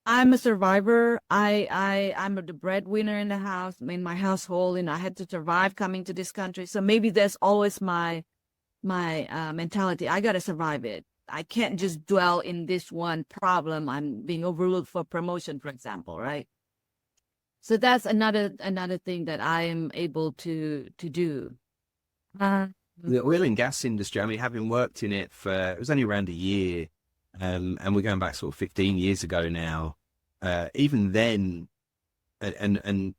I'm a survivor. I'm the breadwinner in the house, in my household, and I had to survive coming to this country. So maybe that's always my mentality. I got to survive it. I can't just dwell in this one problem. I'm being overlooked for promotion, for example, right? So that's another thing that I am able to do. The oil and gas industry, I mean, having worked in it it was only around a year, and we're going back sort of 15 years ago now. Even then, and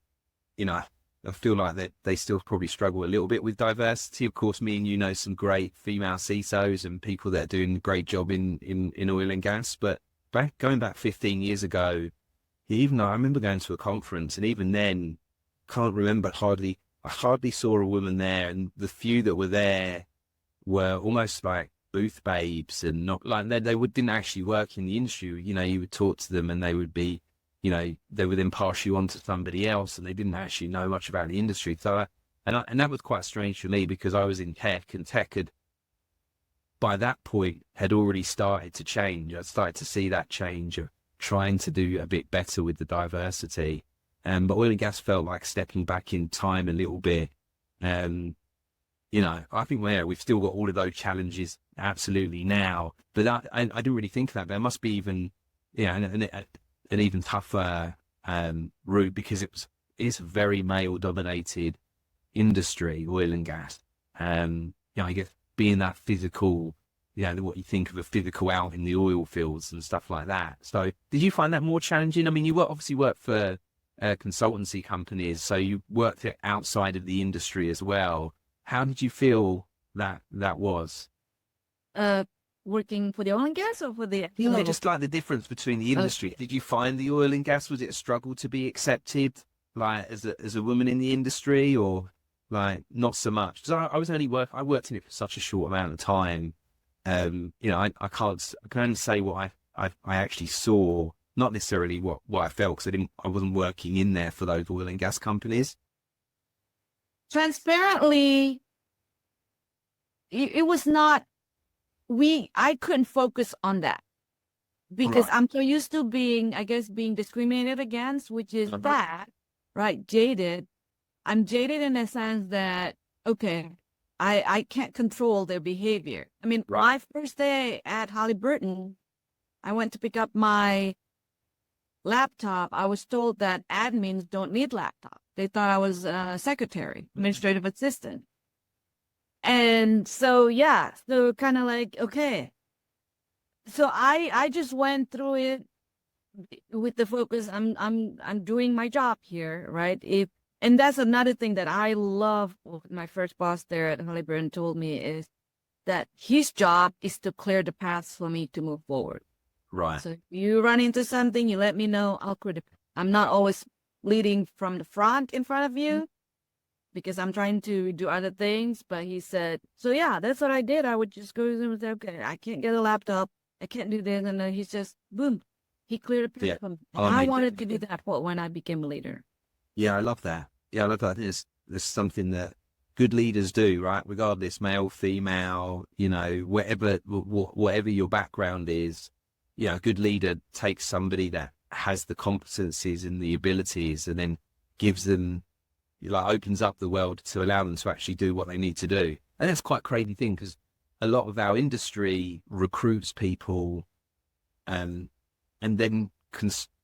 I feel like that they still probably struggle a little bit with diversity. Of course, me and you know some great female CISOs and people that are doing a great job in oil and gas. But going back 15 years ago, even though I remember going to a conference, and even then, can't remember I hardly saw a woman there, and the few that were there were almost like booth babes, and not like they didn't actually work in the industry. You would talk to them, and they would be, they would then pass you on to somebody else, and they didn't actually know much about the industry. So, and that was quite strange for me because I was in tech, and tech had by that point had already started to change. I started to see that change of trying to do a bit better with the diversity. But oil and gas felt like stepping back in time a little bit. You know, I think we've still got all of those challenges absolutely now, but I didn't really think of that. There must be even, an even tougher route, because it's a very male dominated industry, oil and gas. I guess being that physical, what you think of a physical out in the oil fields and stuff like that. So did you find that more challenging? I mean, you obviously work for consultancy companies, so you worked outside of the industry as well. How did you feel that was? Working for the oil and gas or for the... Just like the difference between the industry. Did you find the oil and gas, was it a struggle to be accepted, like as a woman in the industry, or like not so much? Because I worked in it for such a short amount of time. I can only say what I actually saw, not necessarily what I felt, because I wasn't working in there for those oil and gas companies. Transparently, it was not, I couldn't focus on that because Right. I'm so used to being discriminated against, which is bad, right? Jaded. I'm jaded in the sense that, okay, I can't control their behavior. I mean, my first day at Halliburton, I went to pick up my laptop. I was told that admins don't need laptops. They thought I was a secretary, administrative assistant. And so, so kind of like, okay. So I just went through it with the focus. I'm doing my job here, right? And that's another thing that I love. My first boss there at Halliburton told me is that his job is to clear the paths for me to move forward. Right. So if you run into something, you let me know. I'll clear the path. I'm not always leading from the front in front of you because I'm trying to do other things. But he said, so yeah, that's what I did. I would just go to him and say, okay, I can't get a laptop. I can't do this. And then he's just, boom, he cleared the path for me. And I wanted to do that when I became a leader. Yeah, I love that. Yeah, I love that. There's something that good leaders do, right? Regardless, male, female, whatever your background is, a good leader takes somebody that has the competencies and the abilities and then gives them, opens up the world to allow them to actually do what they need to do. And that's quite a crazy thing, because a lot of our industry recruits people and then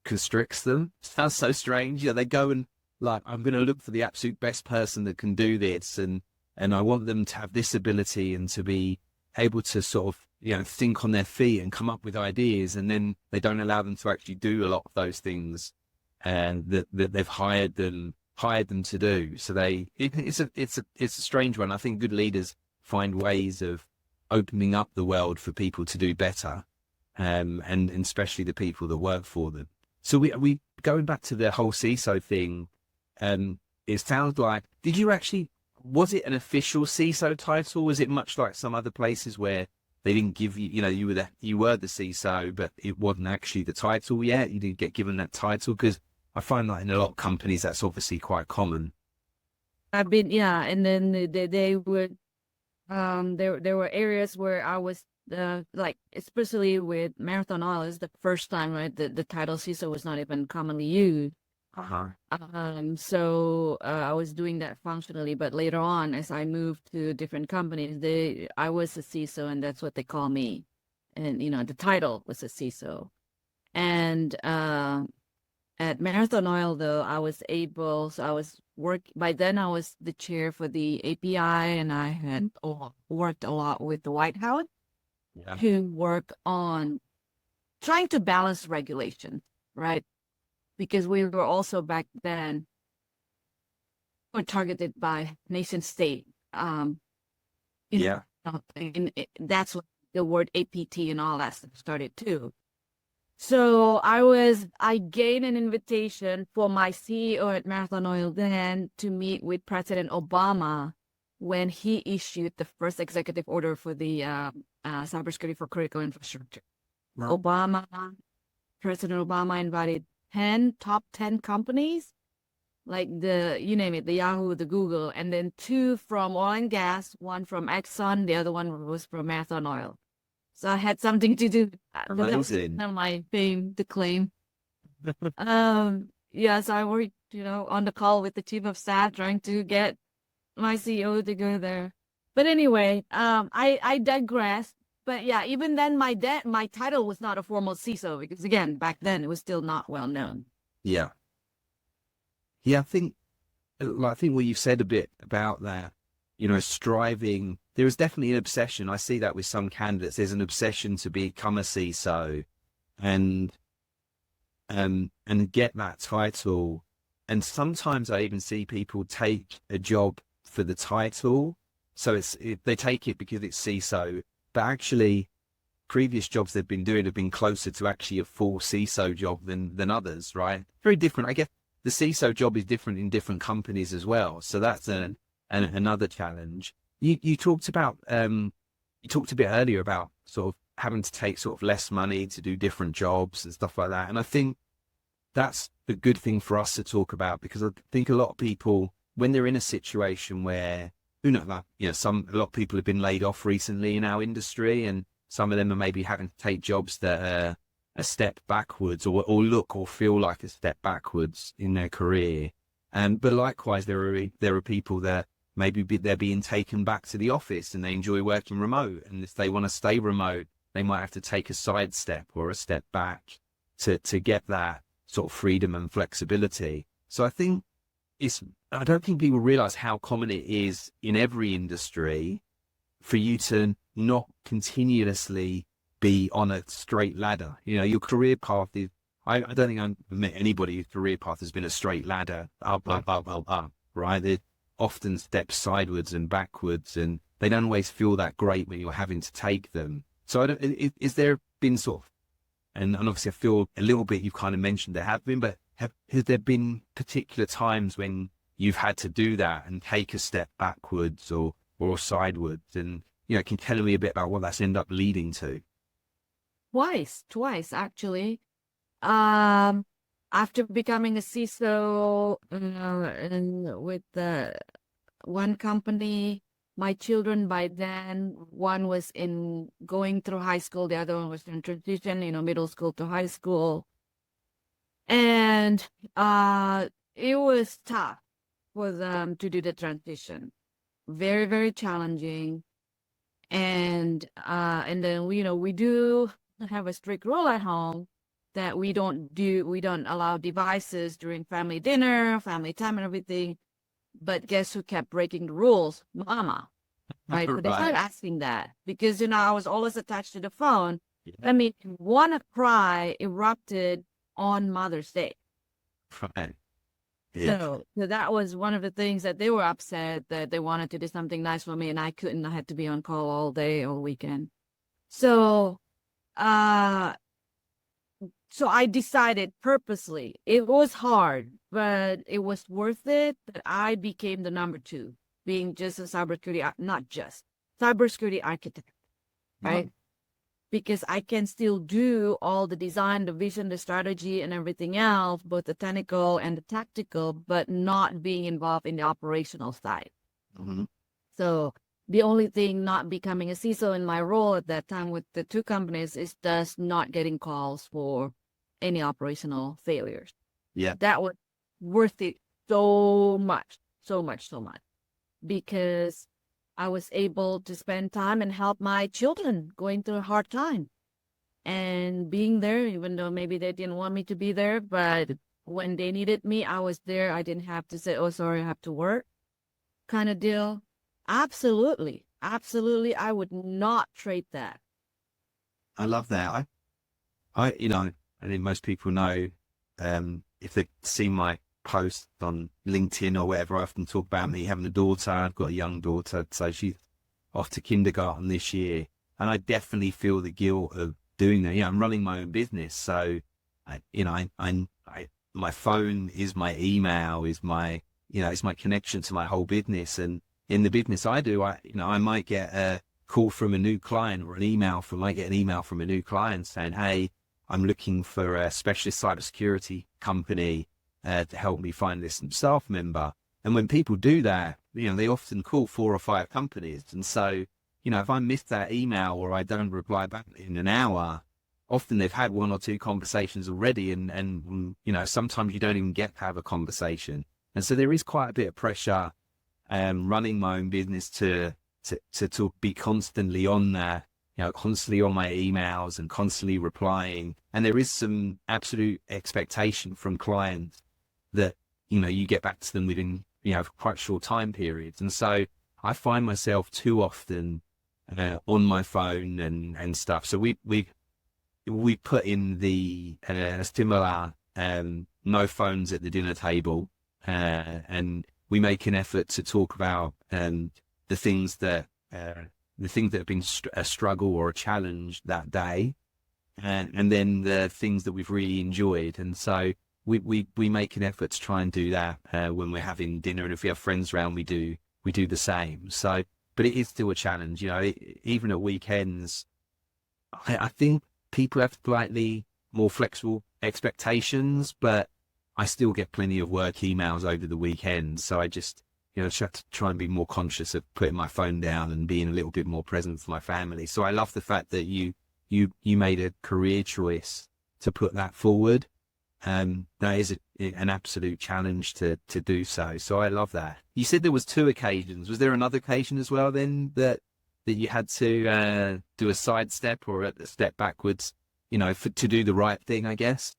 constricts them. Sounds so strange. They go and I'm going to look for the absolute best person that can do this. And I want them to have this ability and to be able to sort of, think on their feet and come up with ideas. And then they don't allow them to actually do a lot of those things and that they've hired them to do. So it's a strange one. I think good leaders find ways of opening up the world for people to do better. And especially the people that work for them. So we going back to the whole CISO thing, it sounds like, was it an official CISO title? Was it much like some other places where they didn't give you, you were the CISO, but it wasn't actually the title yet? You didn't get given that title? Because I find that in a lot of companies, that's obviously quite common. I've been, and then they would, there were areas where I was, especially with Marathon Oil, is the first time, right? The title CISO was not even commonly used. So I was doing that functionally, but later on, as I moved to different companies, I was a CISO, and that's what they call me. And the title was a CISO. And at Marathon Oil, though, by then I was the chair for the API, and I had worked a lot with the White House, who work on trying to balance regulation, right? Because we were also back then targeted by nation state. And that's what the word APT and all that stuff started too. So I gained an invitation for my CEO at Marathon Oil then to meet with President Obama when he issued the first executive order for the cybersecurity for critical infrastructure. Right. President Obama invited top 10 companies like you name it, the Yahoo, the Google, and then 2 from oil and gas, 1 from Exxon, the other one was from Marathon Oil. So I had something to do. But that was Amazing. kind of my fame to claim. Yes, I worked, on the call with the chief of staff trying to get my CEO to go there. But anyway, I digress. But yeah, even then, my title was not a formal CISO because again, back then it was still not well known. Yeah. Yeah, I think what you've said a bit about that, striving, there is definitely an obsession. I see that with some candidates. There's an obsession to become a CISO and get that title. And sometimes I even see people take a job for the title. So they take it because it's CISO, but actually previous jobs they've been doing have been closer to actually a full CISO job than others, right? Very different. I guess the CISO job is different in different companies as well. So that's another challenge. You talked about, you talked a bit earlier about sort of having to take sort of less money to do different jobs and stuff like that. And I think that's a good thing for us to talk about, because I think a lot of people, when they're in a situation where, a lot of people have been laid off recently in our industry, and some of them are maybe having to take jobs that are a step backwards or look or feel like a step backwards in their career. But likewise, there are people that maybe they're being taken back to the office and they enjoy working remote. And if they want to stay remote, they might have to take a side step or a step back to get that sort of freedom and flexibility. So I think I don't think people realize how common it is in every industry for you to not continuously be on a straight ladder. Your career path is, I don't think I've met anybody whose career path has been a straight ladder, up, right? They're often steps sideways and backwards, and they don't always feel that great when you're having to take them. So is there been sort of, and obviously I feel a little bit, you've kind of mentioned there have been, but has there been particular times when you've had to do that and take a step backwards or sideways? And, can you tell me a bit about what that's ended up leading to? Twice actually. After becoming a CISO and with the one company, my children by then, one was in going through high school, the other one was in transition, middle school to high school. And it was tough for them to do the transition. Very, very challenging. And then we do have a strict rule at home that we don't allow devices during family dinner, family time and everything. But guess who kept breaking the rules? Mama. Right. So they started asking that because, I was always attached to the phone. Yeah. I mean, wanna cry erupted on Mother's Day. Right. Yeah. So that was one of the things that they were upset that they wanted to do something nice for me and I couldn't. I had to be on call all day, all weekend. So, so I decided purposely, it was hard, but it was worth it, that I became the number 2, being just a cybersecurity architect, right? Because I can still do all the design, the vision, the strategy, and everything else, both the technical and the tactical, but not being involved in the operational side. Mm-hmm. So the only thing not becoming a CISO in my role at that time with the 2 companies is just not getting calls for any operational failures. Yeah. That was worth it so much, because I was able to spend time and help my children going through a hard time and being there, even though maybe they didn't want me to be there, but when they needed me, I was there. I didn't have to say, oh, sorry, I have to work kind of deal. Absolutely. I would not trade that. I love that. I think most people know, if they've seen my posts on LinkedIn or whatever, I often talk about me having a daughter. I've got a young daughter, so she's off to kindergarten this year. And I definitely feel the guilt of doing that. I'm running my own business. So, my phone is my email, is my, it's my connection to my whole business. And in the business I do, I might get a call from a new client or might get an email from a new client saying, hey, I'm looking for a specialist cybersecurity company. to help me find this staff member. And when people do that, they often call 4 or 5 companies. And so, if I miss that email or I don't reply back in an hour, often they've had 1 or 2 conversations already. And sometimes you don't even get to have a conversation. And so there is quite a bit of pressure running my own business to be constantly on there, constantly on my emails and constantly replying. And there is some absolute expectation from clients that, you get back to them within, quite short time periods. And so I find myself too often on my phone and stuff. So we put in the similar no phones at the dinner table, and we make an effort to talk about the things that have been a struggle or a challenge that day, and then the things that we've really enjoyed. And so we make an effort to try and do that when we're having dinner, and if we have friends around, we do the same. So, but it is still a challenge, even at weekends. I think people have slightly more flexible expectations, but I still get plenty of work emails over the weekend. So I just, have to try and be more conscious of putting my phone down and being a little bit more present for my family. So I love the fact that you made a career choice to put that forward. That is an absolute challenge to do so. So I love that. You said there was 2 occasions. Was there another occasion as well then that you had to do a sidestep or a step backwards, to do the right thing, I guess?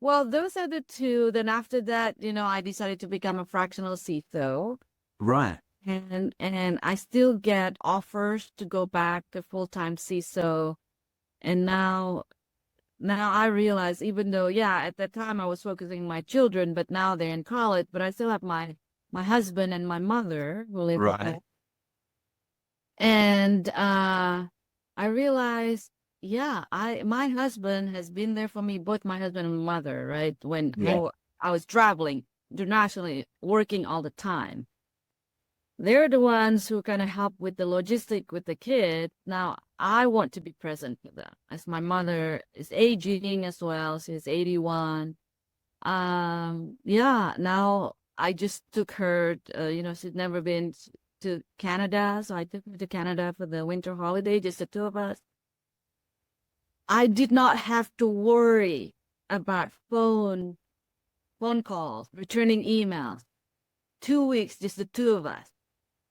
Well, those are the 2. Then after that, I decided to become a fractional CISO. Right. And I still get offers to go back to full-time CISO. And now I realize, even though, at that time I was focusing on my children, but now they're in college, but I still have my husband and my mother who live with me. And I realized, my husband has been there for me, both my husband and my mother, right? When I was traveling internationally, working all the time. They're the ones who kind of help with the logistic with the kid. Now I want to be present for them, as my mother is aging as well. She's 81. Now I just took her, she's never been to Canada. So I took her to Canada for the winter holiday, just the 2 of us. I did not have to worry about phone calls, returning emails. 2 weeks, just the 2 of us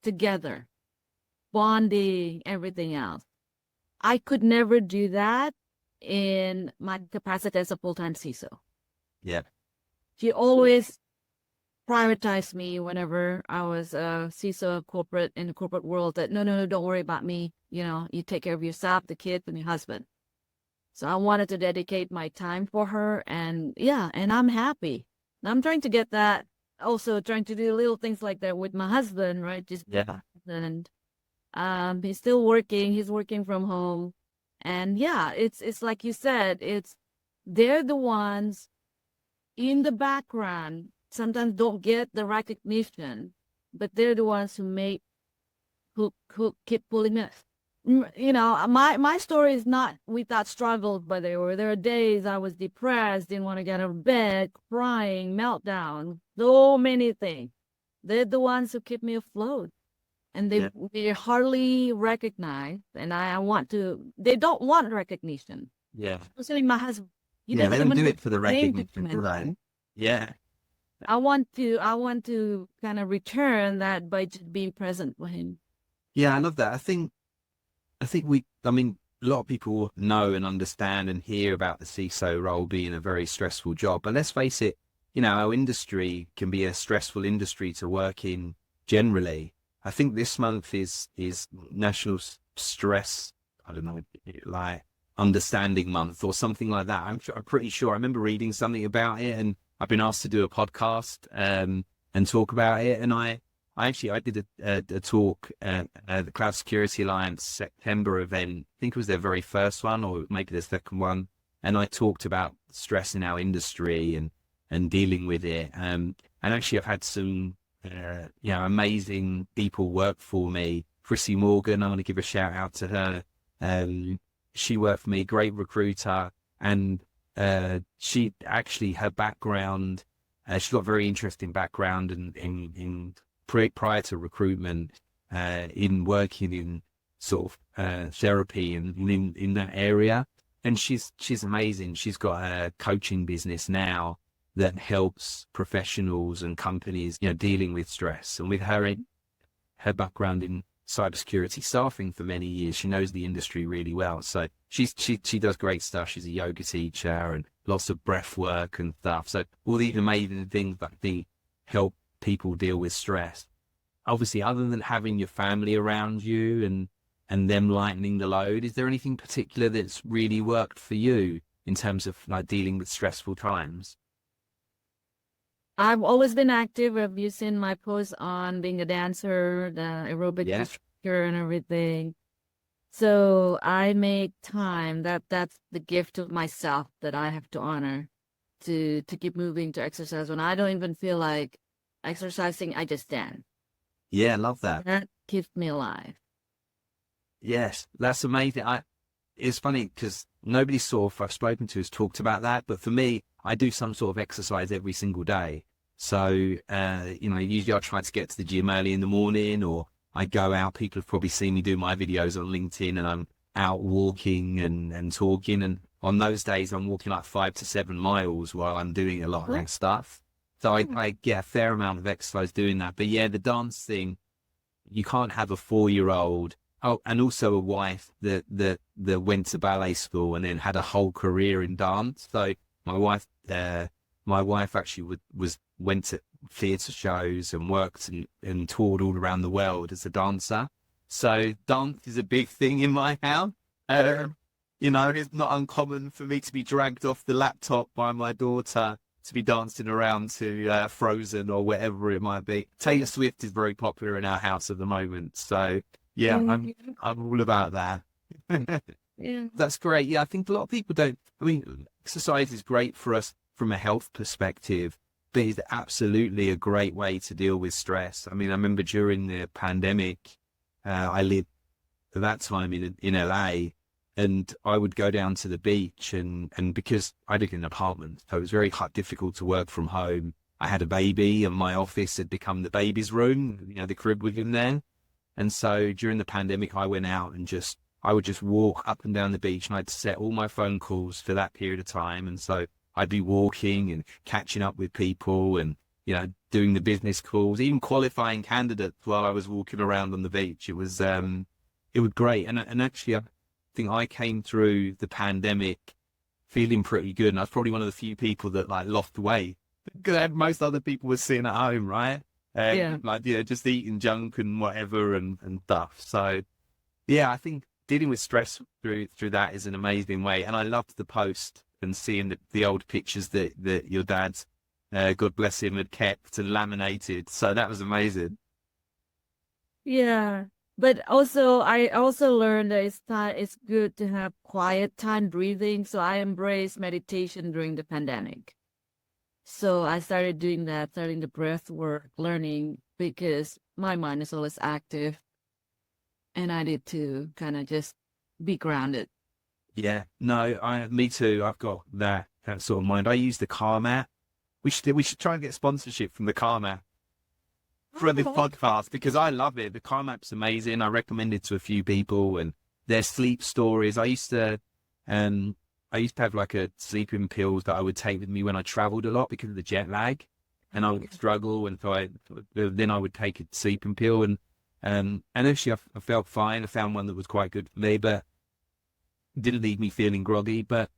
together, bonding, everything else. I could never do that in my capacity as a full-time CISO. Yeah. She always prioritized me whenever I was a CISO in the corporate world, that no, don't worry about me. You take care of yourself, the kids, and your husband. So I wanted to dedicate my time for her, and I'm happy. I'm trying to get that, also trying to do little things like that with my husband, right? And he's still working. He's working from home, and it's like you said, they're the ones in the background, sometimes don't get the recognition, but they're the ones who keep pulling us. My story is not without struggles, but there are days I was depressed, didn't want to get out of bed, crying, meltdown, so many things. They're the ones who keep me afloat, and they're hardly recognized. And they don't want recognition. Yeah. Especially my husband. They don't do it for the recognition, right? Yeah. I want to kind of return that by just being present for him. Yeah, I love that. I think a lot of people know and understand and hear about the CISO role being a very stressful job, but let's face it, our industry can be a stressful industry to work in generally. I think this month is National Stress, I don't know, like Understanding Month or something like that. I'm pretty sure. I remember reading something about it, and I've been asked to do a podcast and talk about it. And I did a talk at the Cloud Security Alliance September event. I think it was their very first one, or maybe their second one. And I talked about stress in our industry and dealing with it. And actually, I've had some amazing people work for me. Chrissy Morgan, I want to give a shout out to her. She worked for me, great recruiter. And she actually, her background, she got a very interesting background in prior to recruitment, in working in sort of therapy and in that area. And she's amazing. She's got a coaching business now that helps professionals and companies, dealing with stress. And with her background in cybersecurity staffing for many years, she knows the industry really well. So she does great stuff. She's a yoga teacher and lots of breath work and stuff. So all these amazing things that help people deal with stress. Obviously, other than having your family around you and them lightening the load, is there anything particular that's really worked for you in terms of like dealing with stressful times? I've always been active. Have you seen my posts on being a dancer, the aerobic instructor and everything? So I make time. That's the gift of myself that I have to honor, to keep moving, to exercise. When I don't even feel like exercising, I just dance. Yeah, I love that. That keeps me alive. Yes, that's amazing. It's funny because nobody I've spoken to has talked about that, but for me, I do some sort of exercise every single day. So, usually I try to get to the gym early in the morning, or I go out. People have probably seen me do my videos on LinkedIn, and I'm out walking and talking. And on those days, I'm walking like 5 to 7 miles while I'm doing a lot of that stuff. So I get a fair amount of exercise doing that. But yeah, the dance thing, you can't have a 4-year-old. Oh, and also a wife that went to ballet school and then had a whole career in dance. So my wife actually went to theatre shows and worked and toured all around the world as a dancer. So dance is a big thing in my house. It's not uncommon for me to be dragged off the laptop by my daughter to be dancing around to Frozen or whatever it might be. Taylor Swift is very popular in our house at the moment. So yeah, I'm all about that. Yeah. That's great. Yeah, I think a lot of people don't. I mean, exercise is great for us from a health perspective, but it's absolutely a great way to deal with stress. I mean, I remember during the pandemic, I lived at that time in LA, and I would go down to the beach, and because I lived in an apartment, so it was very difficult to work from home. I had a baby, and my office had become the baby's room, the crib with him there. And so during the pandemic, I went out and I would just walk up and down the beach, and I'd set all my phone calls for that period of time. And so I'd be walking and catching up with people and, doing the business calls, even qualifying candidates while I was walking around on the beach. It was great. And actually, I think I came through the pandemic feeling pretty good. And I was probably one of the few people that lost weight, because most other people were sitting at home, right? Just eating junk and whatever and stuff. So yeah, I think dealing with stress through that is an amazing way. And I loved the post and seeing the old pictures that your dad, God bless him, had kept and laminated. So that was amazing. Yeah. But also, I also learned that it's good to have quiet time, breathing. So I embraced meditation during the pandemic. So I started doing that, starting the breath work, learning, because my mind is always active. And I need to kind of just be grounded. Yeah, no, me too. I've got that sort of mind. I use the Calm app. We should try and get sponsorship from the Calm app for this podcast, because I love it. The Calm app's amazing. I recommend it to a few people, and their sleep stories. I used to have like a sleeping pills that I would take with me when I traveled a lot because of the jet lag, and I would struggle, and so then I would take a sleeping pill, and actually I felt fine. I found one that was quite good for me, but didn't leave me feeling groggy. But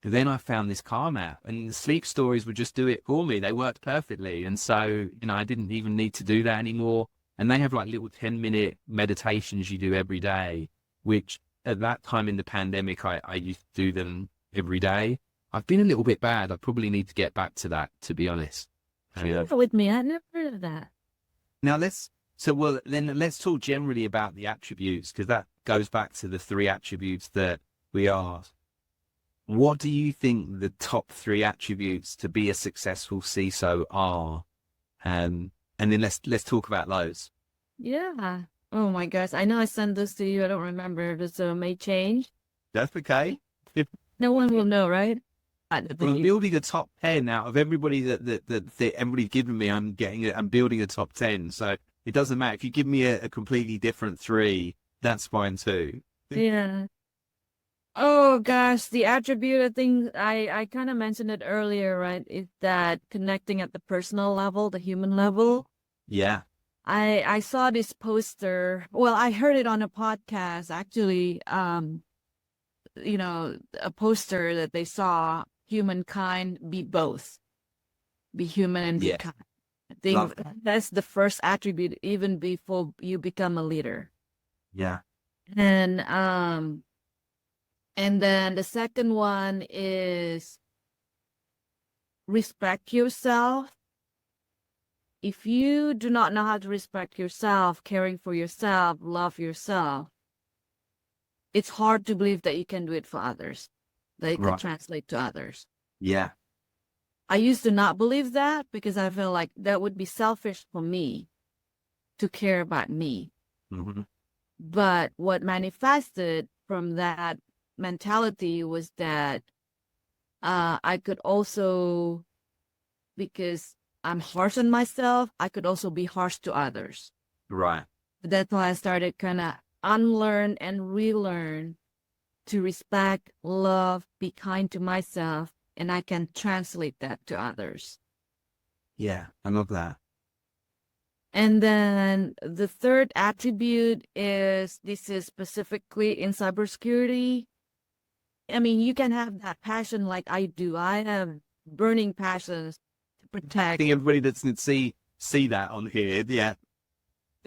then I found this Calm app, and the sleep stories would just do it for me. They worked perfectly, and so I didn't even need to do that anymore. And they have like little 10-minute meditations you do every day, which at that time in the pandemic, I used to do them every day. I've been a little bit bad. I probably need to get back to that, to be honest. With me, I never heard of that. Now let's talk generally about the attributes, because that goes back to the 3 attributes that we asked. What do you think the top 3 attributes to be a successful CISO are? And then let's talk about those. Yeah. Oh my gosh. I know I sent this to you. I don't remember. So it may change. That's okay. No one will know, right? Well, I'm building a top 10 out of everybody that everybody's given me. I'm building a top 10. So it doesn't matter if you give me a completely different 3. That's fine too. Yeah. Oh gosh, the attribute, I think I kind of mentioned it earlier, right? Is that connecting at the personal level, the human level. Yeah. I saw this poster. Well, I heard it on a podcast actually. A poster that they saw humankind be both, be human and be Yeah. kind. I think that's the first attribute even before you become a leader. Yeah. And then the second one is respect yourself. If you do not know how to respect yourself, caring for yourself, love yourself, it's hard to believe that you can do it for others, that it could translate to others. Yeah. I used to not believe that because I feel like that would be selfish for me to care about me. Mm-hmm. But what manifested from that mentality was that I could also, because I'm harsh on myself, I could also be harsh to others. Right. That's why I started kind of unlearn and relearn to respect, love, be kind to myself, and I can translate that to others. Yeah, I love that. And then the third attribute is, this is specifically in cybersecurity. I mean, you can have that passion like I do. I have burning passions to protect. I think everybody doesn't see that on here. Yeah.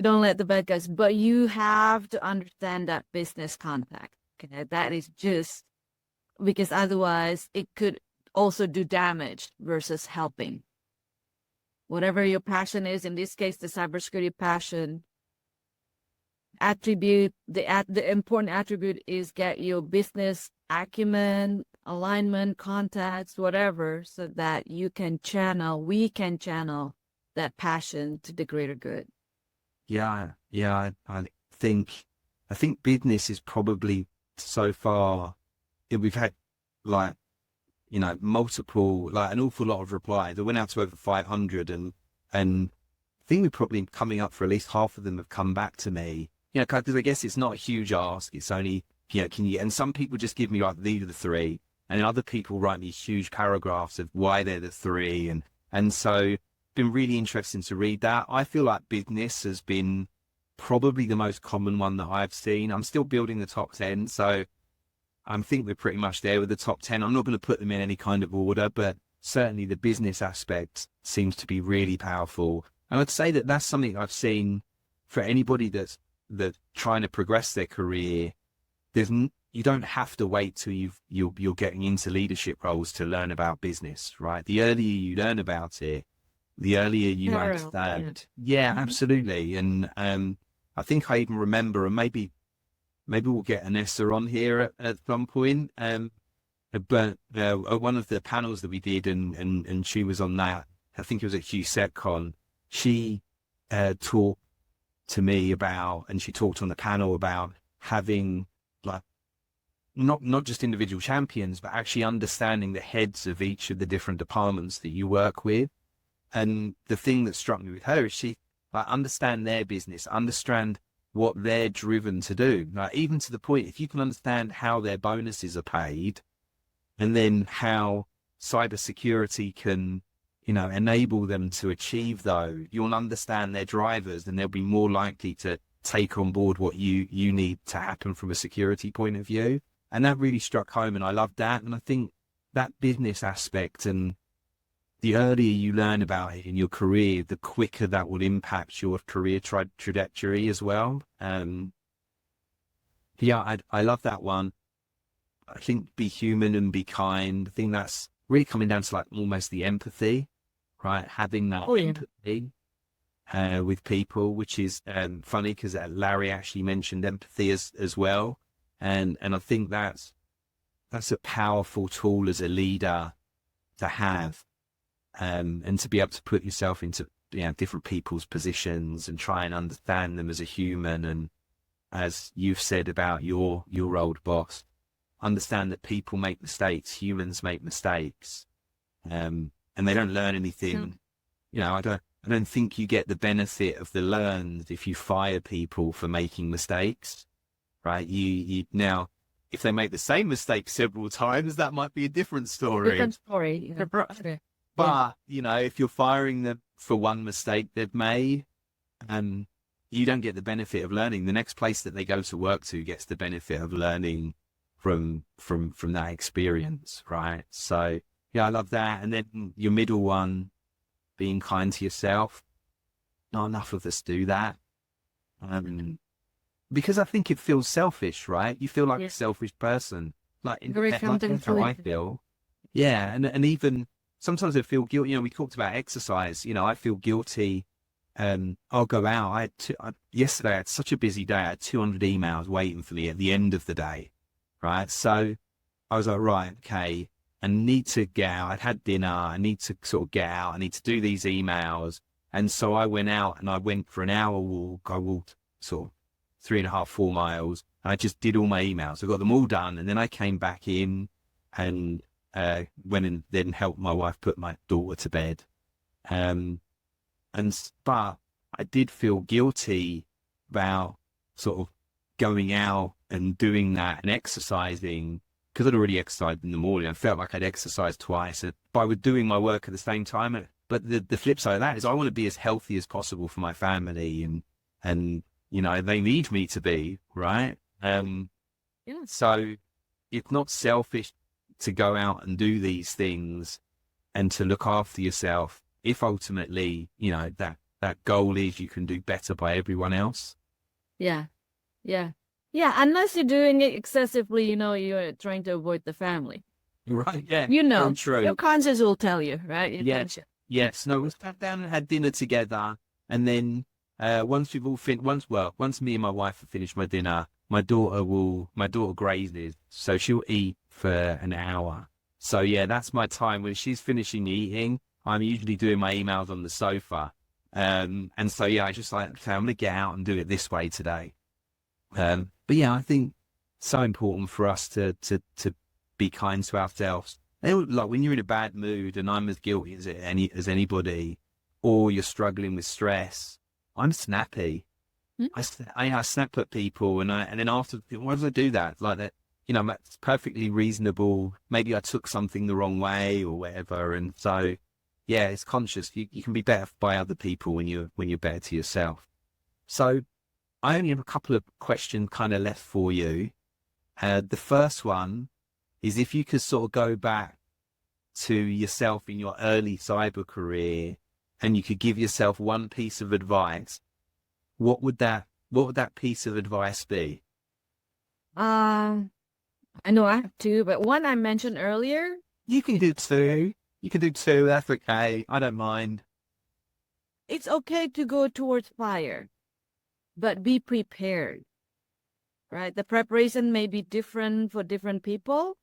Don't let the bad guys, but you have to understand that business context. Okay, that is just because otherwise it could also do damage versus helping. Whatever your passion is, in this case, the cybersecurity passion attribute, the important attribute is get your business acumen, alignment, contacts, whatever, so that we can channel that passion to the greater good. Yeah. I think business is probably so far, we've had multiple, an awful lot of replies. I went out to over 500 and I think we're probably coming up for at least half of them have come back to me. Because I guess it's not a huge ask. It's only, and some people just give me these are the 3, and then other people write me huge paragraphs of why they're the 3. And so it's been really interesting to read that. I feel like business has been probably the most common one that I've seen. I'm still building the top 10. So I think we're pretty much there with the top 10. I'm not going to put them in any kind of order, but certainly the business aspect seems to be really powerful. And I'd say that that's something I've seen for anybody that's trying to progress their career. You don't have to wait till you're getting into leadership roles to learn about business, right? The earlier you learn about it, the earlier you understand. Yeah, absolutely. And I think I even remember, and maybe we'll get Anessa on here at some point. But one of the panels that we did, and she was on that, I think it was at QSecCon, she talked to me about, and she talked on the panel about having not just individual champions, but actually understanding the heads of each of the different departments that you work with. And the thing that struck me with her is she understand their business, understand what they're driven to do. Even to the point, if you can understand how their bonuses are paid, and then how cybersecurity can, enable them to achieve those, you'll understand their drivers, and they'll be more likely to take on board what you need to happen from a security point of view. And that really struck home, and I loved that. And I think that business aspect, and the earlier you learn about it in your career, the quicker that will impact your career trajectory as well. I love that one. I think be human and be kind. I think that's really coming down to almost the empathy, right? Having that empathy with people, which is funny because Larry actually mentioned empathy as well. And I think that's a powerful tool as a leader to have. And to be able to put yourself into different people's positions and try and understand them as a human. And as you've said about your old boss, understand that people make mistakes, humans make mistakes, and they don't learn anything. You know, I don't think you get the benefit of the learned if you fire people for making mistakes, right? You now, if they make the same mistake several times, that might be a different story. Different story. Okay. But, you know, if you're firing them for one mistake they've made, you don't get the benefit of learning. The next place that they go to work to gets the benefit of learning from that experience, right? So, yeah, I love that. And then your middle one, being kind to yourself. Not enough of us do that. Because I think it feels selfish, right? You feel like a selfish person. Like, that's how I feel. Yeah, and even sometimes I feel guilty. You know, we talked about exercise. You know, I feel guilty. I'll go out. Yesterday I had such a busy day. I had 200 emails waiting for me at the end of the day, right? So I was like, right, okay, I need to get out. I'd had dinner. I need to sort of get out. I need to do these emails. And so I went out and I went for an hour walk. I walked sort of 3.5, 4 miles. And I just did all my emails. I got them all done. And then I came back in and went and then helped my wife put my daughter to bed. But I did feel guilty about sort of going out and doing that and exercising, because I'd already exercised in the morning. I felt like I'd exercised twice, but I was doing my work at the same time. But the flip side of that is I want to be as healthy as possible for my family, and you know, they need me to be, right? So it's not selfish to go out and do these things and to look after yourself if ultimately, you know, that goal is you can do better by everyone else. Yeah. Unless you're doing it excessively, you know, you're trying to avoid the family. Right. Yeah. You know, true. your conscience will tell you, right? Yes. No, we sat down and had dinner together, and then once we've all once me and my wife have finished my dinner, my daughter grazes, so she'll eat for an hour. So yeah, that's my time. When she's finishing eating, I'm usually doing my emails on the sofa. And so, yeah, I just like, okay, I'm going to get out and do it this way today. But yeah, I think it's so important for us to be kind to ourselves. Like when you're in a bad mood and I'm as guilty as anybody, or you're struggling with stress, I'm snappy. I snap at people, and then after, why do I do that? Like that, you know, it's perfectly reasonable. Maybe I took something the wrong way or whatever. And so, yeah, it's conscious. You can be better by other people when you're better to yourself. So I only have a couple of questions kind of left for you. The first one is, if you could sort of go back to yourself in your early cyber career and you could give yourself one piece of advice, what would that piece of advice be? I know I have two, but one I mentioned earlier. You can do two. That's okay. I don't mind. It's okay to go towards fire, but be prepared, right? The preparation may be different for different people.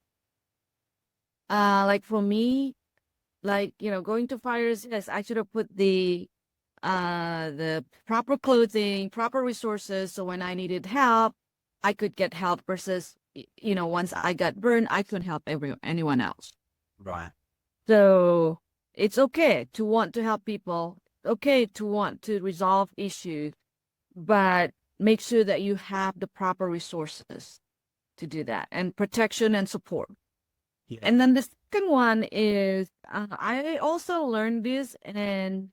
Like for me, like, you know, going to fires, yes, I should have put the proper clothing, proper resources, so when I needed help, I could get help, versus, you know, once I got burned, I couldn't help anyone else. Right. So it's okay to want to help people, okay to want to resolve issues, but make sure that you have the proper resources to do that, and protection and support. Yeah. And then the second one is, I also learned this, and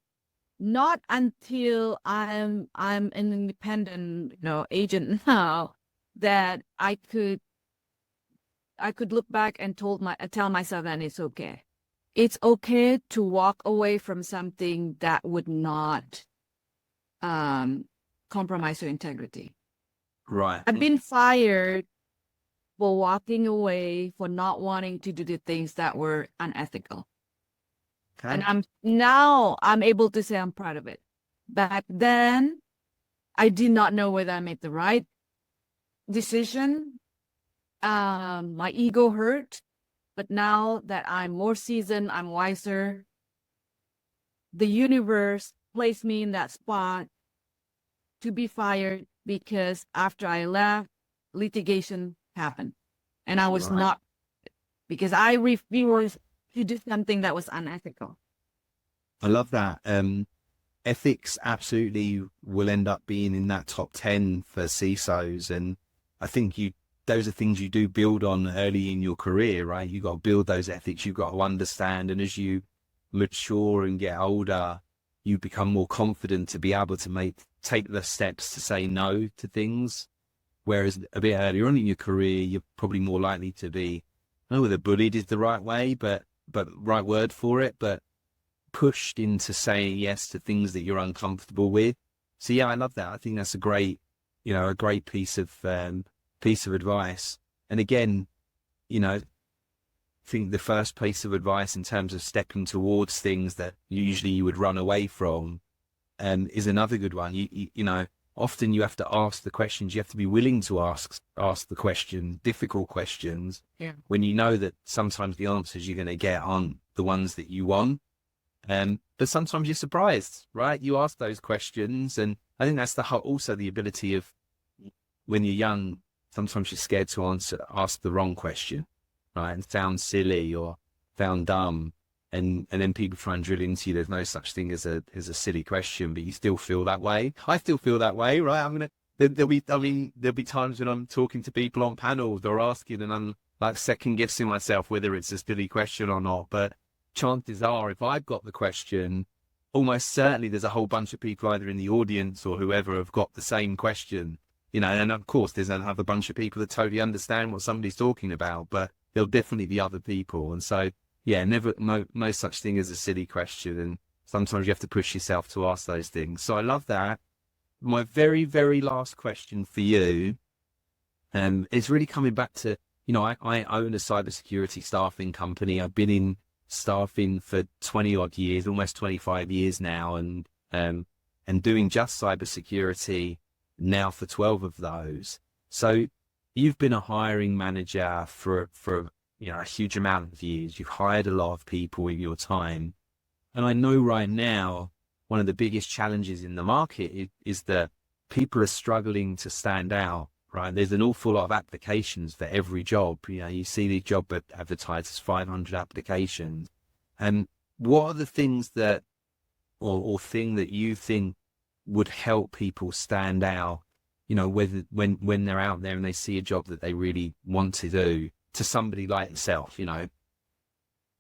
not until I'm an independent, you know, agent now, that I could look back and tell myself that it's okay. It's okay to walk away from something that would not compromise your integrity. Right. I've been fired for walking away, for not wanting to do the things that were unethical. Okay. And I'm able to say I'm proud of it. Back then, I did not know whether I made the right decision. My ego hurt. But now that I'm more seasoned, I'm wiser, the universe placed me in that spot to be fired, because after I left, litigation happened. And I was not, because I refused to do something that was unethical. I love that. Ethics absolutely will end up being in that top 10 for CISOs. And I think those are things you do build on early in your career, right? You've got to build those ethics. You've got to understand. And as you mature and get older, you become more confident to be able to take the steps to say no to things. Whereas a bit earlier on in your career, you're probably more likely to be, I don't know whether bullied is the right way, but right word for it, but pushed into saying yes to things that you're uncomfortable with. So yeah, I love that. I think that's a great piece of advice. And again, I think the first piece of advice in terms of stepping towards things that usually you would run away from, is another good one. Often you have to ask the questions. You have to be willing to ask the question, difficult questions, when you know that sometimes the answers you're going to get aren't the ones that you want. But sometimes you're surprised, right? You ask those questions, and I think that's also the ability of, when you're young, sometimes you're scared to ask the wrong question, right? And sound silly or sound dumb. And then people try and drill into you. There's no such thing as a silly question, but you still feel that way. I still feel that way, right? There'll be times when I'm talking to people on panels or asking, and I'm like second guessing myself whether it's a silly question or not. But chances are, if I've got the question, almost certainly there's a whole bunch of people either in the audience or whoever have got the same question, and of course there's another bunch of people that totally understand what somebody's talking about, but there'll definitely be other people. And so, yeah, no such thing as a silly question. And sometimes you have to push yourself to ask those things. So I love that. My very, very last question for you, is really coming back to, I own a cybersecurity staffing company. I've been in staffing for 20 odd years, almost 25 years now, and doing just cybersecurity now for 12 of those. So you've been a hiring manager for a huge amount of years. You've hired a lot of people in your time. And I know right now, one of the biggest challenges in the market is that people are struggling to stand out, right? There's an awful lot of applications for every job. You see the job advertised as 500 applications. And what are the things that, or thing that you think would help people stand out, when they're out there and they see a job that they really want to do, to somebody like yourself,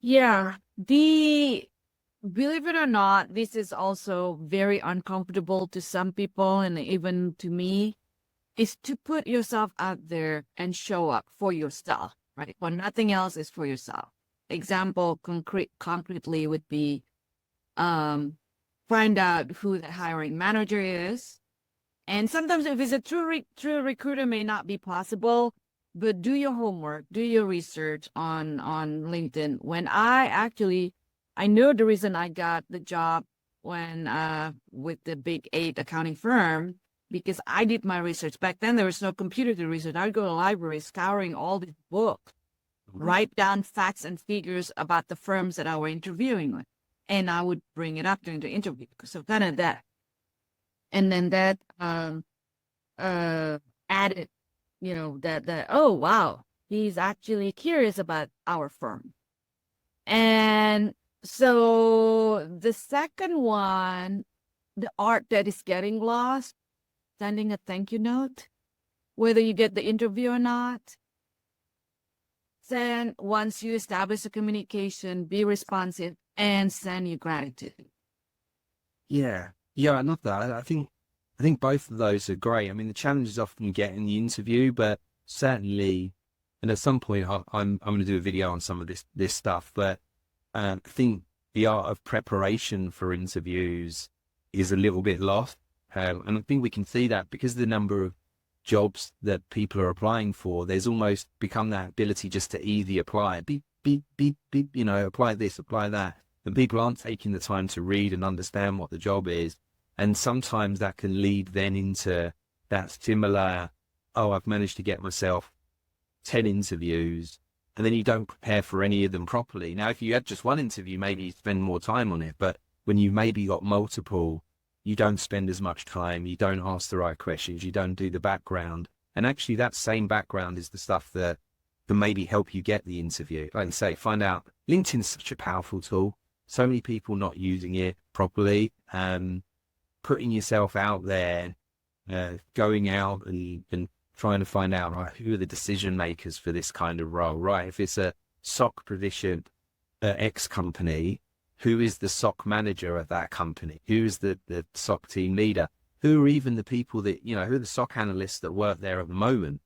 Yeah. Believe it or not, this is also very uncomfortable to some people and even to me, is to put yourself out there and show up for yourself, right? For nothing else, is for yourself. Example, concretely would be, find out who the hiring manager is. And sometimes if it's a true recruiter, may not be possible, but do your homework, do your research on LinkedIn. When I know the reason I got the job when with the big 8 accounting firm, because I did my research. Back then, there was no computer to research. I'd go to the library, scouring all these books, write down facts and figures about the firms that I were interviewing with, and I would bring it up during the interview. So kind of that. And then that added, that, oh, wow, he's actually curious about our firm. And so the second one, the art that is getting lost, sending a thank you note, whether you get the interview or not. Then once you establish a communication, be responsive and send your gratitude. Yeah, I love that. I think both of those are great. I mean, the challenge is often you get in the interview, but certainly, and at some point I'm going to do a video on some of this stuff, but I think the art of preparation for interviews is a little bit lost. And I think we can see that because of the number of jobs that people are applying for, there's almost become that ability just to easy apply, beep, beep, beep, beep, apply this, apply that. And people aren't taking the time to read and understand what the job is. And sometimes that can lead then into that similar, oh, I've managed to get myself 10 interviews, and then you don't prepare for any of them properly. Now, if you had just one interview, maybe you spend more time on it. But when you maybe got multiple, you don't spend as much time, you don't ask the right questions, you don't do the background. And actually that same background is the stuff that can maybe help you get the interview. Like you say, find out. LinkedIn's such a powerful tool. So many people not using it properly. Putting yourself out there, going out and trying to find out, right, who are the decision makers for this kind of role, right? If it's a SOC position at X company, who is the SOC manager of that company? Who is the SOC team leader? Who are even the people that, who are the SOC analysts that work there at the moment?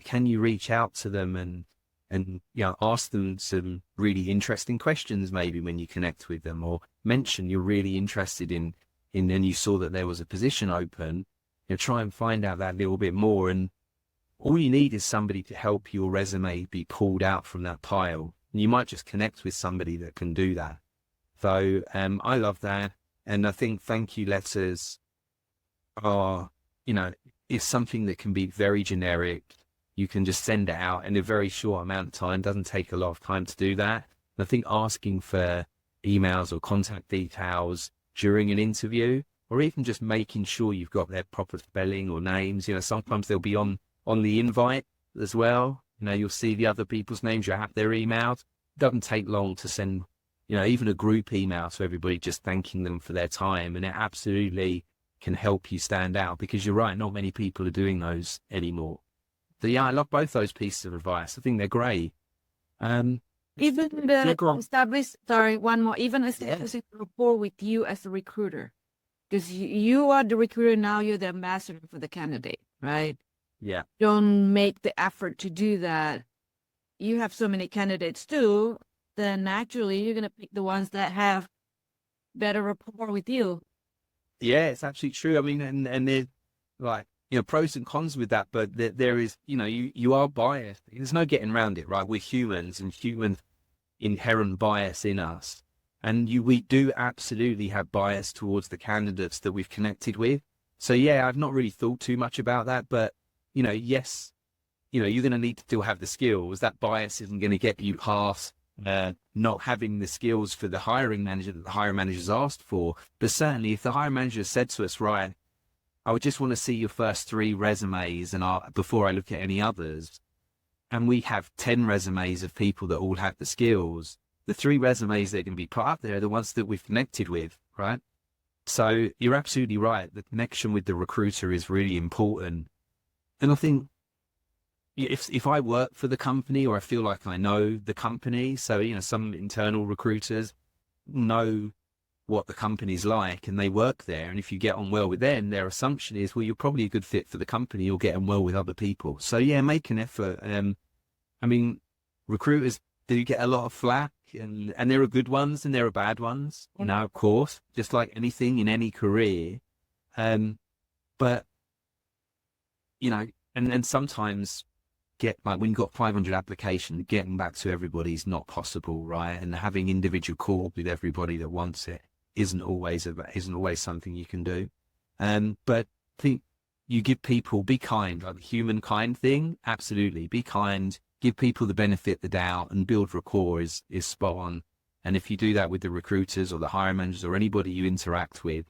Can you reach out to them and ask them some really interesting questions maybe when you connect with them, or mention you're really interested in and you saw that there was a position open, try and find out that little bit more. And all you need is somebody to help your resume be pulled out from that pile. And you might just connect with somebody that can do that. So I love that. And I think thank you letters are, is something that can be very generic. You can just send it out in a very short amount of time. It doesn't take a lot of time to do that. And I think asking for emails or contact details during an interview, or even just making sure you've got their proper spelling or names, sometimes they'll be on the invite as well. You'll see the other people's names, you have their emails. It doesn't take long to send, even a group email to everybody, just thanking them for their time. And it absolutely can help you stand out, because you're right, not many people are doing those anymore. So yeah, I love both those pieces of advice. I think they're great. Even establishing rapport with you as a recruiter, because you are the recruiter now, you're the ambassador for the candidate, right? Yeah. Don't make the effort to do that. You have so many candidates too, then naturally you're going to pick the ones that have better rapport with you. Yeah, it's absolutely true. I mean, and there's like, pros and cons with that, but there is, you are biased. There's no getting around it, right? We're humans, and humans inherent bias in us. And we do absolutely have bias towards the candidates that we've connected with. So yeah, I've not really thought too much about that, but yes, you're going to need to still have the skills. That bias isn't going to get you past not having the skills for the hiring manager that the hiring manager's asked for. But certainly if the hiring manager said to us, right, I would just want to see your first 3 resumes before I look at any others. And we have 10 resumes of people that all have the skills. The 3 resumes that can be put up there are the ones that we've connected with, right? So you're absolutely right. The connection with the recruiter is really important. And I think if I work for the company, or I feel like I know the company, so, some internal recruiters know what the company's like and they work there. And if you get on well with them, their assumption is, well, you're probably a good fit for the company. You'll get on well with other people. So yeah, make an effort. I mean, recruiters do get a lot of flack, and there are good ones and there are bad ones, of course, just like anything in any career. But, and sometimes when you've got 500 applications, getting back to everybody is not possible, right? And having individual calls with everybody that wants it isn't always something you can do. But I think you give people, be kind, like the humankind thing. Absolutely. Be kind, give people the benefit of the doubt, and build rapport is spot on. And if you do that with the recruiters or the hiring managers or anybody you interact with,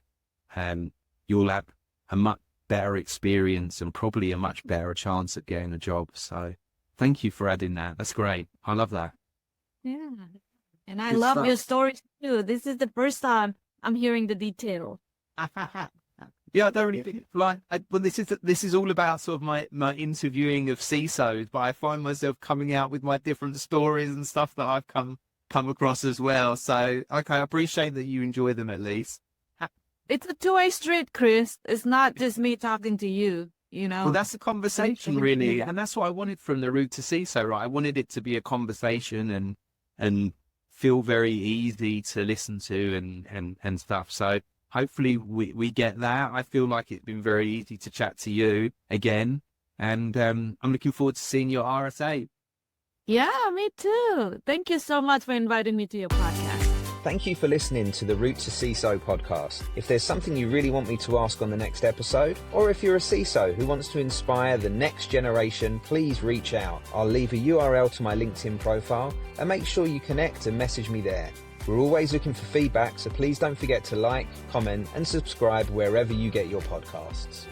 you'll have a much better experience and probably a much better chance at getting a job. So thank you for adding that. That's great. I love that. Yeah. And I love your stories too. This is the first time I'm hearing the detail. Yeah, I don't really think this is all about sort of my interviewing of CISOs, but I find myself coming out with my different stories and stuff that I've come across as well. So okay, I appreciate that you enjoy them at least. It's a two-way street, Kris. It's not just me talking to you, Well, that's a conversation really, and that's what I wanted from the RootToCISO, right? I wanted it to be a conversation and feel very easy to listen to and stuff. So hopefully we get that. I feel like it's been very easy to chat to you again, and I'm looking forward to seeing your RSA. Yeah, me too. Thank you so much for inviting me to your podcast. Thank you for listening to the RootToCISO podcast. If there's something you really want me to ask on the next episode, or if you're a CISO who wants to inspire the next generation, please reach out. I'll leave a URL to my LinkedIn profile, and make sure you connect and message me there. We're always looking for feedback, so please don't forget to like, comment, and subscribe wherever you get your podcasts.